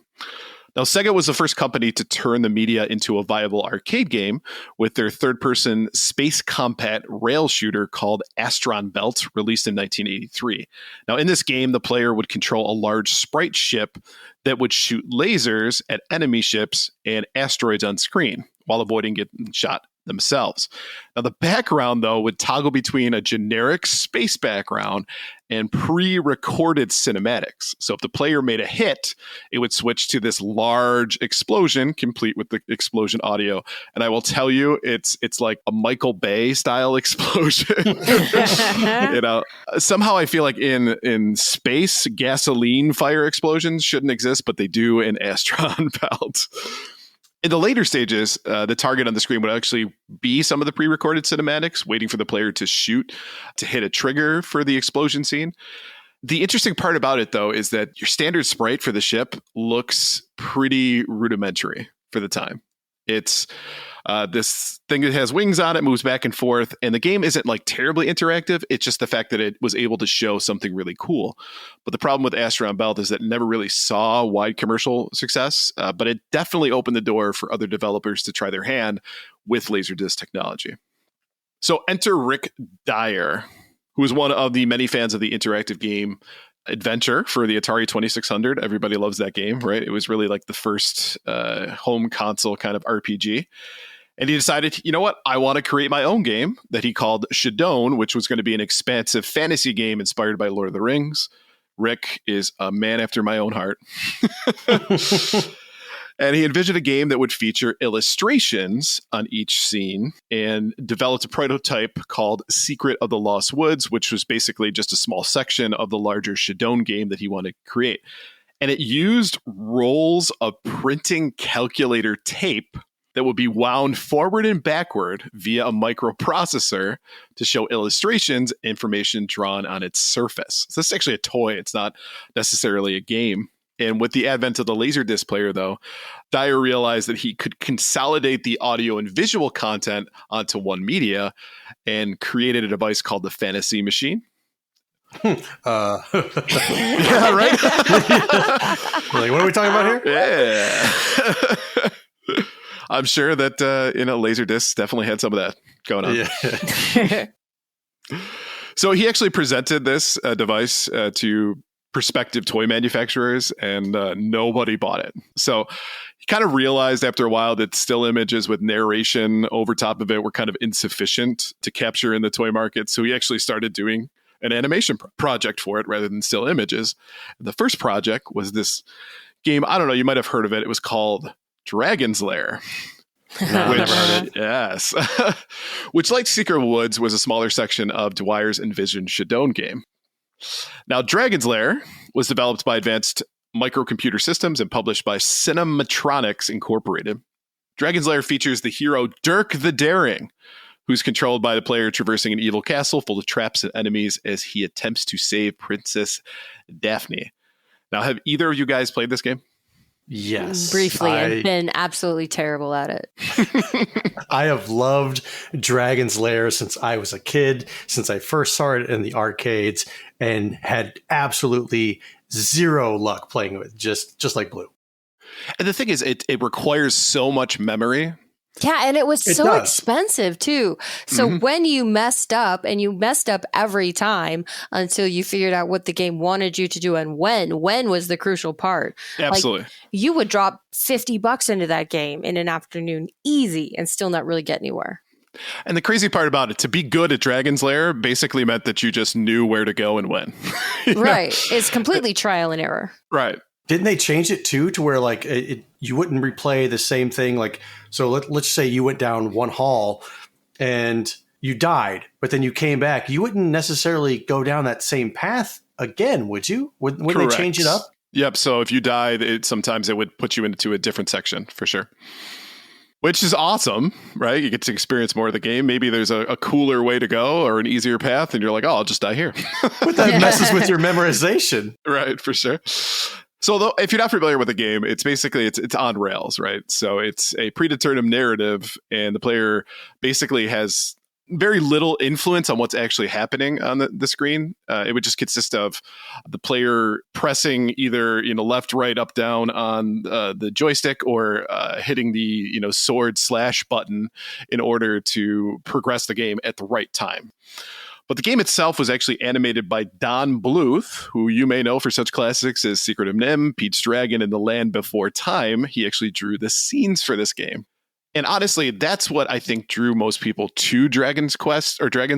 [SPEAKER 3] Now, Sega was the first company to turn the media into a viable arcade game with their third-person space combat rail shooter called Astron Belt, released in 1983. Now, in this game, the player would control a large sprite ship that would shoot lasers at enemy ships and asteroids on screen while avoiding getting shot themselves. Now, the background, though, would toggle between a generic space background and pre-recorded cinematics. So if the player made a hit, it would switch to this large explosion, complete with the explosion audio. And I will tell you, it's like a Michael Bay style explosion. Somehow I feel like in space, gasoline fire explosions shouldn't exist, but they do in Astron Belt. In the later stages, the target on the screen would actually be some of the pre-recorded cinematics, waiting for the player to shoot to hit a trigger for the explosion scene. The interesting part about it, though, is that your standard sprite for the ship looks pretty rudimentary for the time. It's this thing that has wings on it, moves back and forth, and the game isn't like terribly interactive. It's just the fact that it was able to show something really cool. But the problem with Astron Belt is that it never really saw wide commercial success, but it definitely opened the door for other developers to try their hand with laserdisc technology. So enter Rick Dyer, who is one of the many fans of the interactive game Adventure for the Atari 2600. Everybody loves that game, right? It was really like the first home console kind of RPG. And he decided, you know what? I want to create my own game that he called Shadone, which was going to be an expansive fantasy game inspired by Lord of the Rings. Rick is a man after my own heart. And he envisioned a game that would feature illustrations on each scene and developed a prototype called Secret of the Lost Woods, which was basically just a small section of the larger Shadone game that he wanted to create. And it used rolls of printing calculator tape that would be wound forward and backward via a microprocessor to show illustrations, information drawn on its surface. So this is actually a toy. It's not necessarily a game. And with the advent of the Laserdisc player, though, Dyer realized that he could consolidate the audio and visual content onto one media and created a device called the Fantasy Machine.
[SPEAKER 2] Yeah,
[SPEAKER 3] right?
[SPEAKER 2] Like, what are we talking about here?
[SPEAKER 3] Yeah. I'm sure that, Laserdisc definitely had some of that going on.
[SPEAKER 2] Yeah.
[SPEAKER 3] So he actually presented this device to prospective toy manufacturers, and nobody bought it. So he kind of realized after a while that still images with narration over top of it were kind of insufficient to capture in the toy market. So he actually started doing an animation project for it rather than still images. The first project was this game. I don't know, you might have heard of it. It was called Dragon's Lair.
[SPEAKER 2] No, I've never heard it.
[SPEAKER 3] Yes. Which, like Secret Woods, was a smaller section of Dwyer's envisioned Shadone game. Now, Dragon's Lair was developed by Advanced Microcomputer Systems and published by Cinematronics Incorporated. Dragon's Lair features the hero Dirk the Daring, who's controlled by the player traversing an evil castle full of traps and enemies as he attempts to save Princess Daphne. Now, have either of you guys played this game?
[SPEAKER 2] Yes.
[SPEAKER 4] Briefly, and been absolutely terrible at it.
[SPEAKER 2] I have loved Dragon's Lair since I was a kid, since I first saw it in the arcades, and had absolutely zero luck playing with it, just like Blue.
[SPEAKER 3] And the thing is, it requires so much memory.
[SPEAKER 4] Yeah, and it was
[SPEAKER 2] It
[SPEAKER 4] so
[SPEAKER 2] does.
[SPEAKER 4] expensive too. So when you messed up, and you messed up every time until you figured out what the game wanted you to do and when was the crucial part.
[SPEAKER 3] Absolutely.
[SPEAKER 4] Like, you would drop $50 into that game in an afternoon easy and still not really get anywhere.
[SPEAKER 3] And the crazy part about it, to be good at Dragon's Lair basically meant that you just knew where to go and when.
[SPEAKER 4] Right. It's completely trial and error.
[SPEAKER 3] Right.
[SPEAKER 2] Didn't they change it too to where like you wouldn't replay the same thing? Like, so let's say you went down one hall and you died, but then you came back. You wouldn't necessarily go down that same path again, would you? Wouldn't they change it up?
[SPEAKER 3] Yep. So if you died, sometimes it would put you into a different section for sure. Which is awesome, right? You get to experience more of the game. Maybe there's a cooler way to go or an easier path, and you're like, oh, I'll just die here.
[SPEAKER 2] But that messes with your memorization.
[SPEAKER 3] Right, for sure. So though, if you're not familiar with the game, it's basically it's on rails, right? So it's a predetermined narrative, and the player basically has very little influence on what's actually happening on the screen. It would just consist of the player pressing either left, right, up, down on the joystick, or hitting the sword / button in order to progress the game at the right time. But the game itself was actually animated by Don Bluth, who you may know for such classics as Secret of Nim, Pete's Dragon, and The Land Before Time. He actually drew the scenes for this game. And honestly, that's what I think drew most people to Dragon's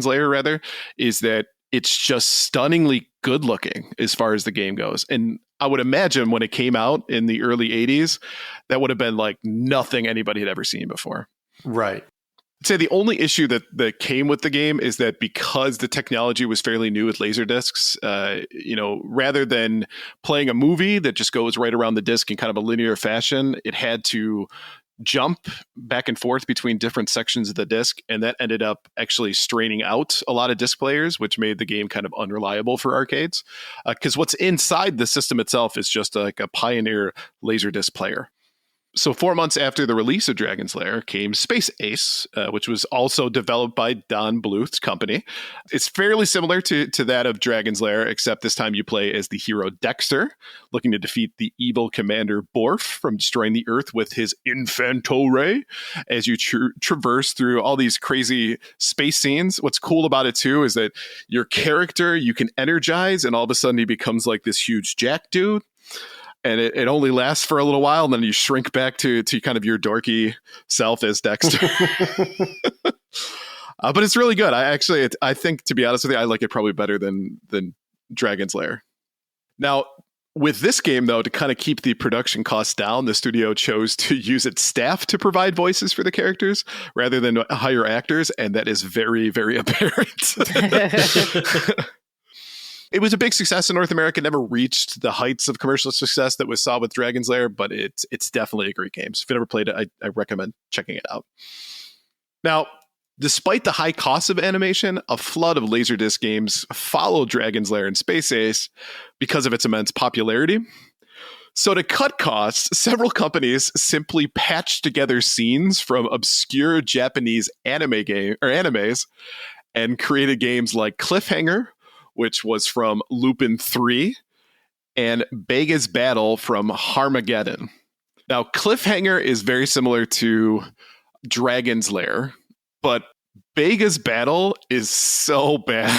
[SPEAKER 3] Lair, rather, is that it's just stunningly good looking as far as the game goes. And I would imagine when it came out in the early 80s, that would have been like nothing anybody had ever seen before.
[SPEAKER 2] Right.
[SPEAKER 3] I'd say the only issue that came with the game is that because the technology was fairly new with laserdiscs, rather than playing a movie that just goes right around the disc in kind of a linear fashion, it had to jump back and forth between different sections of the disc, and that ended up actually straining out a lot of disc players, which made the game kind of unreliable for arcades. Because what's inside the system itself is just like a Pioneer laserdisc player. So 4 months after the release of Dragon's Lair came Space Ace, which was also developed by Don Bluth's company. It's fairly similar to that of Dragon's Lair, except this time you play as the hero Dexter, looking to defeat the evil commander Borf from destroying the Earth with his Infanto Ray as you traverse through all these crazy space scenes. What's cool about it, too, is that your character you can energize, and all of a sudden he becomes like this huge jack dude. And it only lasts for a little while, and then you shrink back to kind of your dorky self as Dexter. But it's really good. I think, to be honest with you, I like it probably better than Dragon's Lair. Now, with this game, though, to kind of keep the production costs down, the studio chose to use its staff to provide voices for the characters rather than hire actors, and that is very, very apparent. It was a big success in North America, never reached the heights of commercial success that was saw with Dragon's Lair, but it's definitely a great game. So if you've never played it, I recommend checking it out. Now, despite the high cost of animation, a flood of Laserdisc games followed Dragon's Lair and Space Ace because of its immense popularity. So to cut costs, several companies simply patched together scenes from obscure Japanese animes and created games like Cliffhanger, which was from Lupin 3, and Bega's Battle from Harmageddon. Now, Cliffhanger is very similar to Dragon's Lair, but Bega's Battle is so bad.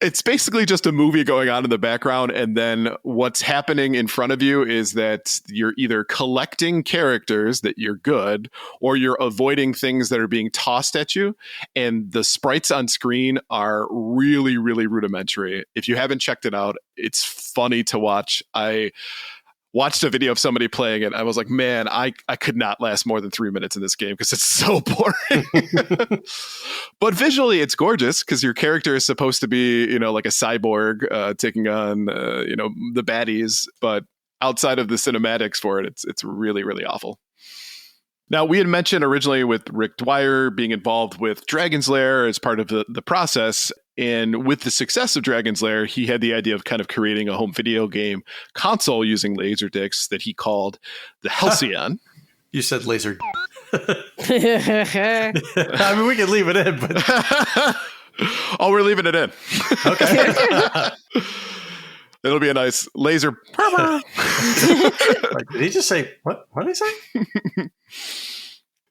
[SPEAKER 3] It's basically just a movie going on in the background, and then what's happening in front of you is that you're either collecting characters that you're good, or you're avoiding things that are being tossed at you, and the sprites on screen are really, really rudimentary. If you haven't checked it out, it's funny to watch. I watched a video of somebody playing it. I was like, man, I could not last more than 3 minutes in this game because it's so boring. But visually, it's gorgeous because your character is supposed to be, like a cyborg taking on, the baddies. But outside of the cinematics for it, it's really, really awful. Now, we had mentioned originally with Rick Dwyer being involved with Dragon's Lair as part of the process. And with the success of Dragon's Lair, he had the idea of kind of creating a home video game console using Laserdiscs that he called the Halcyon.
[SPEAKER 2] You said laser. I mean, we can leave it in, but...
[SPEAKER 3] Oh, we're leaving it in.
[SPEAKER 2] Okay.
[SPEAKER 3] It'll be a nice laser.
[SPEAKER 2] Did he just say, what did he say?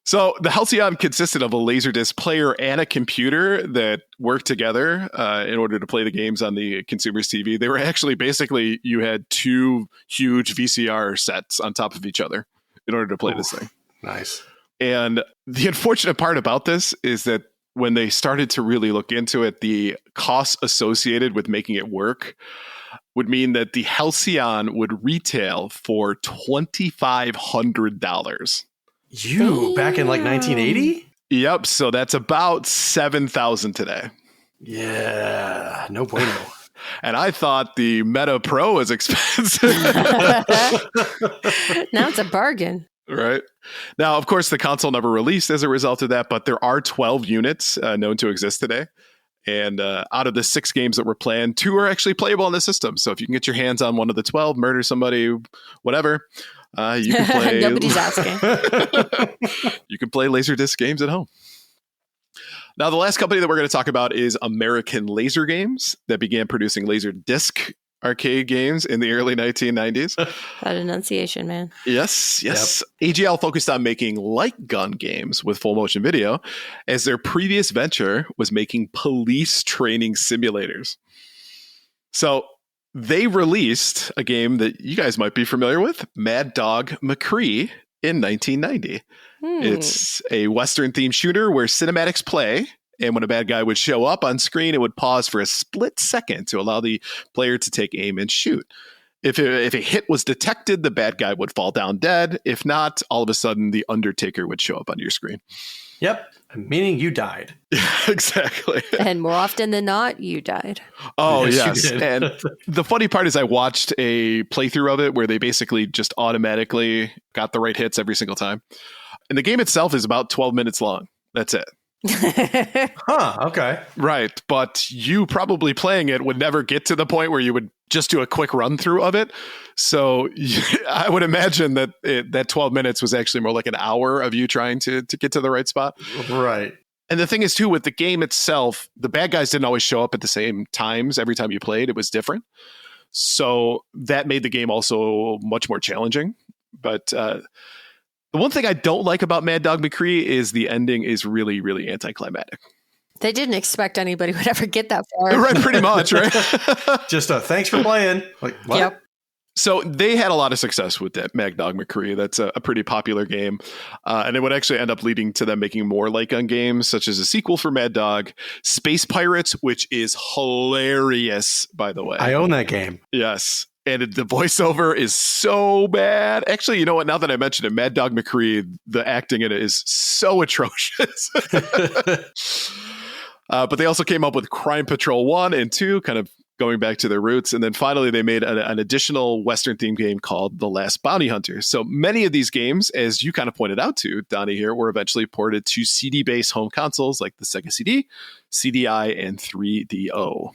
[SPEAKER 3] So the Halcyon consisted of a Laserdisc player and a computer that worked together in order to play the games on the consumer's TV. They were actually basically, you had two huge VCR sets on top of each other in order to play this thing.
[SPEAKER 2] Nice.
[SPEAKER 3] And the unfortunate part about this is that when they started to really look into it, the costs associated with making it work would mean that the Halcyon would retail for $2,500.
[SPEAKER 2] Back in like 1980?
[SPEAKER 3] Yep. So that's about $7,000 today.
[SPEAKER 2] Yeah. No bueno.
[SPEAKER 3] And I thought the Meta Pro was expensive.
[SPEAKER 4] Now it's a bargain.
[SPEAKER 3] Right. Now, of course, the console never released as a result of that, but there are 12 units known to exist today. And out of the 6 games that were planned, 2 are actually playable on the system. So if you can get your hands on one of the 12, murder somebody, whatever, you can play.
[SPEAKER 4] Nobody's asking.
[SPEAKER 3] You can play Laserdisc games at home. Now, the last company that we're going to talk about is American Laser Games that began producing laserdisc arcade games in the early 1990s.
[SPEAKER 4] That enunciation, man.
[SPEAKER 3] Yes. AGL focused on making light gun games with full motion video, as their previous venture was making police training simulators. So they released a game that you guys might be familiar with, Mad Dog McCree, in 1990. It's a Western-themed shooter where cinematics play, and when a bad guy would show up on screen, it would pause for a split second to allow the player to take aim and shoot. If a hit was detected, the bad guy would fall down dead. If not, all of a sudden, the Undertaker would show up on your screen.
[SPEAKER 2] Yep, meaning you died.
[SPEAKER 3] Exactly.
[SPEAKER 4] And more often than not, you died.
[SPEAKER 3] Oh,
[SPEAKER 2] Yes,
[SPEAKER 3] yes.
[SPEAKER 2] you did.
[SPEAKER 3] And the funny part is I watched a playthrough of it where they basically just automatically got the right hits every single time. And the game itself is about 12 minutes long. That's it.
[SPEAKER 2] Huh, okay.
[SPEAKER 3] Right. But you probably playing it would never get to the point where you would just do a quick run through of it. So I would imagine that that 12 minutes was actually more like an hour of you trying to get to the right spot.
[SPEAKER 2] Right.
[SPEAKER 3] And the thing is, too, with the game itself, the bad guys didn't always show up at the same times every time you played. It was different. So that made the game also much more challenging. But the one thing I don't like about Mad Dog McCree is the ending is really, really anticlimactic.
[SPEAKER 4] They didn't expect anybody would ever get that far.
[SPEAKER 3] Right, pretty much, right?
[SPEAKER 2] Just thanks for playing. Like, what?
[SPEAKER 4] Yep.
[SPEAKER 3] So they had a lot of success with that Mad Dog McCree. That's a pretty popular game. And it would actually end up leading to them making more light gun games, such as a sequel for Mad Dog, Space Pirates, which is hilarious, by the way.
[SPEAKER 2] I own that game.
[SPEAKER 3] Yes. And the voiceover is so bad. Actually, you know what? Now that I mentioned it, Mad Dog McCree, the acting in it is so atrocious. But they also came up with Crime Patrol 1 and 2, kind of going back to their roots. And then finally, they made an additional Western-themed game called The Last Bounty Hunter. So many of these games, as you kind of pointed out to, Donnie here, were eventually ported to CD-based home consoles like the Sega CD, CDI, and 3DO.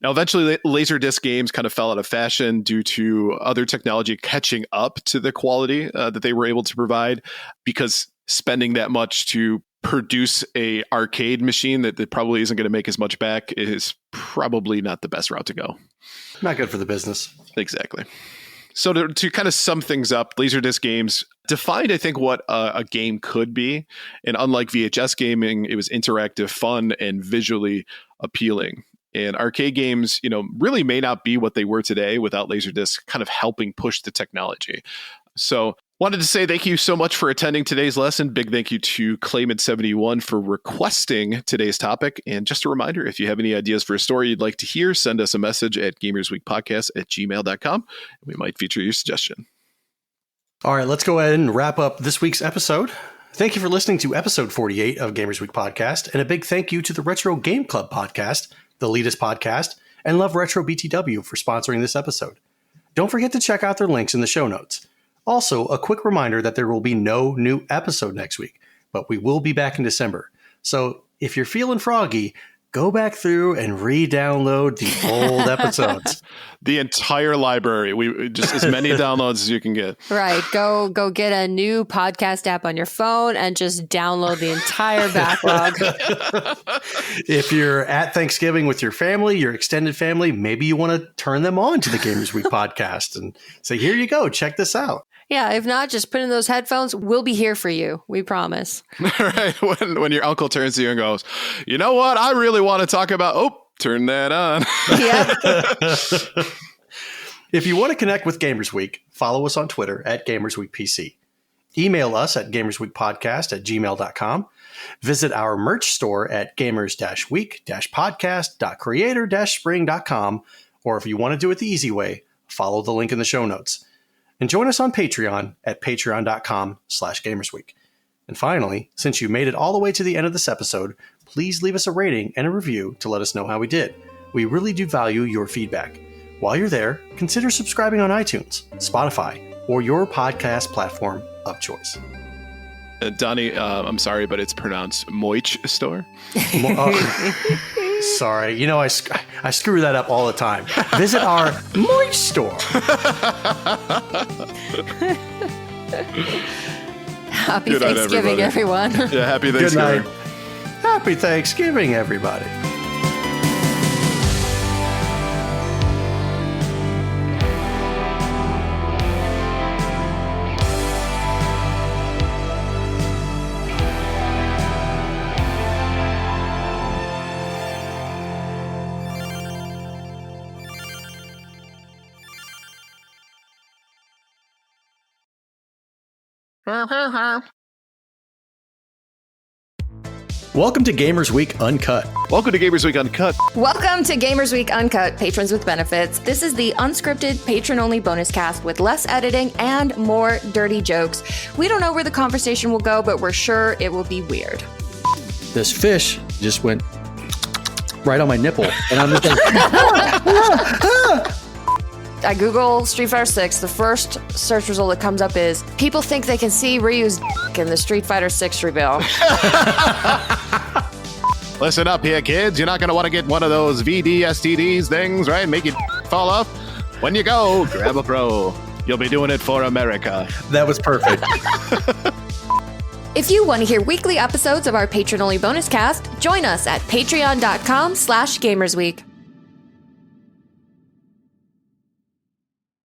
[SPEAKER 3] Now, eventually, Laserdisc games kind of fell out of fashion due to other technology catching up to the quality that they were able to provide, because spending that much to produce a arcade machine that probably isn't going to make as much back is probably not the best route to go.
[SPEAKER 2] Not good for the business.
[SPEAKER 3] Exactly. So to kind of sum things up, Laserdisc games defined, I think, what a game could be. And unlike VHS gaming, it was interactive, fun, and visually appealing. And arcade games, really may not be what they were today without Laserdisc kind of helping push the technology. So wanted to say thank you so much for attending today's lesson. Big thank you to Claimant71 for requesting today's topic. And just a reminder, if you have any ideas for a story you'd like to hear, send us a message at gamersweekpodcast@gmail.com. We might feature your suggestion.
[SPEAKER 2] All right, let's go ahead and wrap up this week's episode. Thank you for listening to episode 48 of Gamers Week Podcast. And a big thank you to the Retro Game Club Podcast, the Elitist Podcast, and Love Retro BTW for sponsoring this episode. Don't forget to check out their links in the show notes. Also, a quick reminder that there will be no new episode next week, but we will be back in December. So if you're feeling froggy, go back through and re-download the old episodes.
[SPEAKER 3] The entire library. We just as many downloads as you can get.
[SPEAKER 4] Right. Go get a new podcast app on your phone and just download the entire backlog.
[SPEAKER 2] If you're at Thanksgiving with your family, your extended family, maybe you want to turn them on to the Gamers Week podcast and say, here you go, check this out.
[SPEAKER 4] Yeah, if not, just put in those headphones. We'll be here for you. We promise.
[SPEAKER 3] Right. When your uncle turns to you and goes, you know what? I really want to talk about, turn that on.
[SPEAKER 4] Yep.
[SPEAKER 2] If you want to connect with Gamers Week, follow us on Twitter at GamersWeekPC. Email us at gamersweekpodcast@gmail.com. Visit our merch store at gamers-week-podcast.creator-spring.com. Or if you want to do it the easy way, follow the link in the show notes. And join us on Patreon at patreon.com/gamersweek. And finally, since you made it all the way to the end of this episode, please leave us a rating and a review to let us know how we did. We really do value your feedback. While you're there, consider subscribing on iTunes, Spotify, or your podcast platform of choice.
[SPEAKER 3] Donnie, I'm sorry, but it's pronounced Moich Store.
[SPEAKER 2] Sorry. I screw that up all the time. Visit our Moich store.
[SPEAKER 4] Happy
[SPEAKER 3] Good night,
[SPEAKER 4] Thanksgiving,
[SPEAKER 3] everybody.
[SPEAKER 4] everyone.
[SPEAKER 3] Yeah, happy Thanksgiving.
[SPEAKER 2] Good night. Happy Thanksgiving, everybody. Welcome to Gamers Week Uncut.
[SPEAKER 3] Welcome to Gamers Week Uncut.
[SPEAKER 4] Welcome to Gamers Week Uncut, patrons with benefits. This is the unscripted, patron-only bonus cast with less editing and more dirty jokes. We don't know where the conversation will go, but we're sure it will be weird.
[SPEAKER 2] This fish just went right on my nipple, and I'm just like,
[SPEAKER 4] I Google Street Fighter 6. The first search result that comes up is people think they can see Ryu's in the Street Fighter 6 reveal.
[SPEAKER 3] Listen up here, kids. You're not going to want to get one of those VDSTDs things, right? Make you fall off. When you go, grab a pro. You'll be doing it for America.
[SPEAKER 2] that was perfect.
[SPEAKER 4] If you want to hear weekly episodes of our patron-only bonus cast, join us at patreon.com/gamersweek.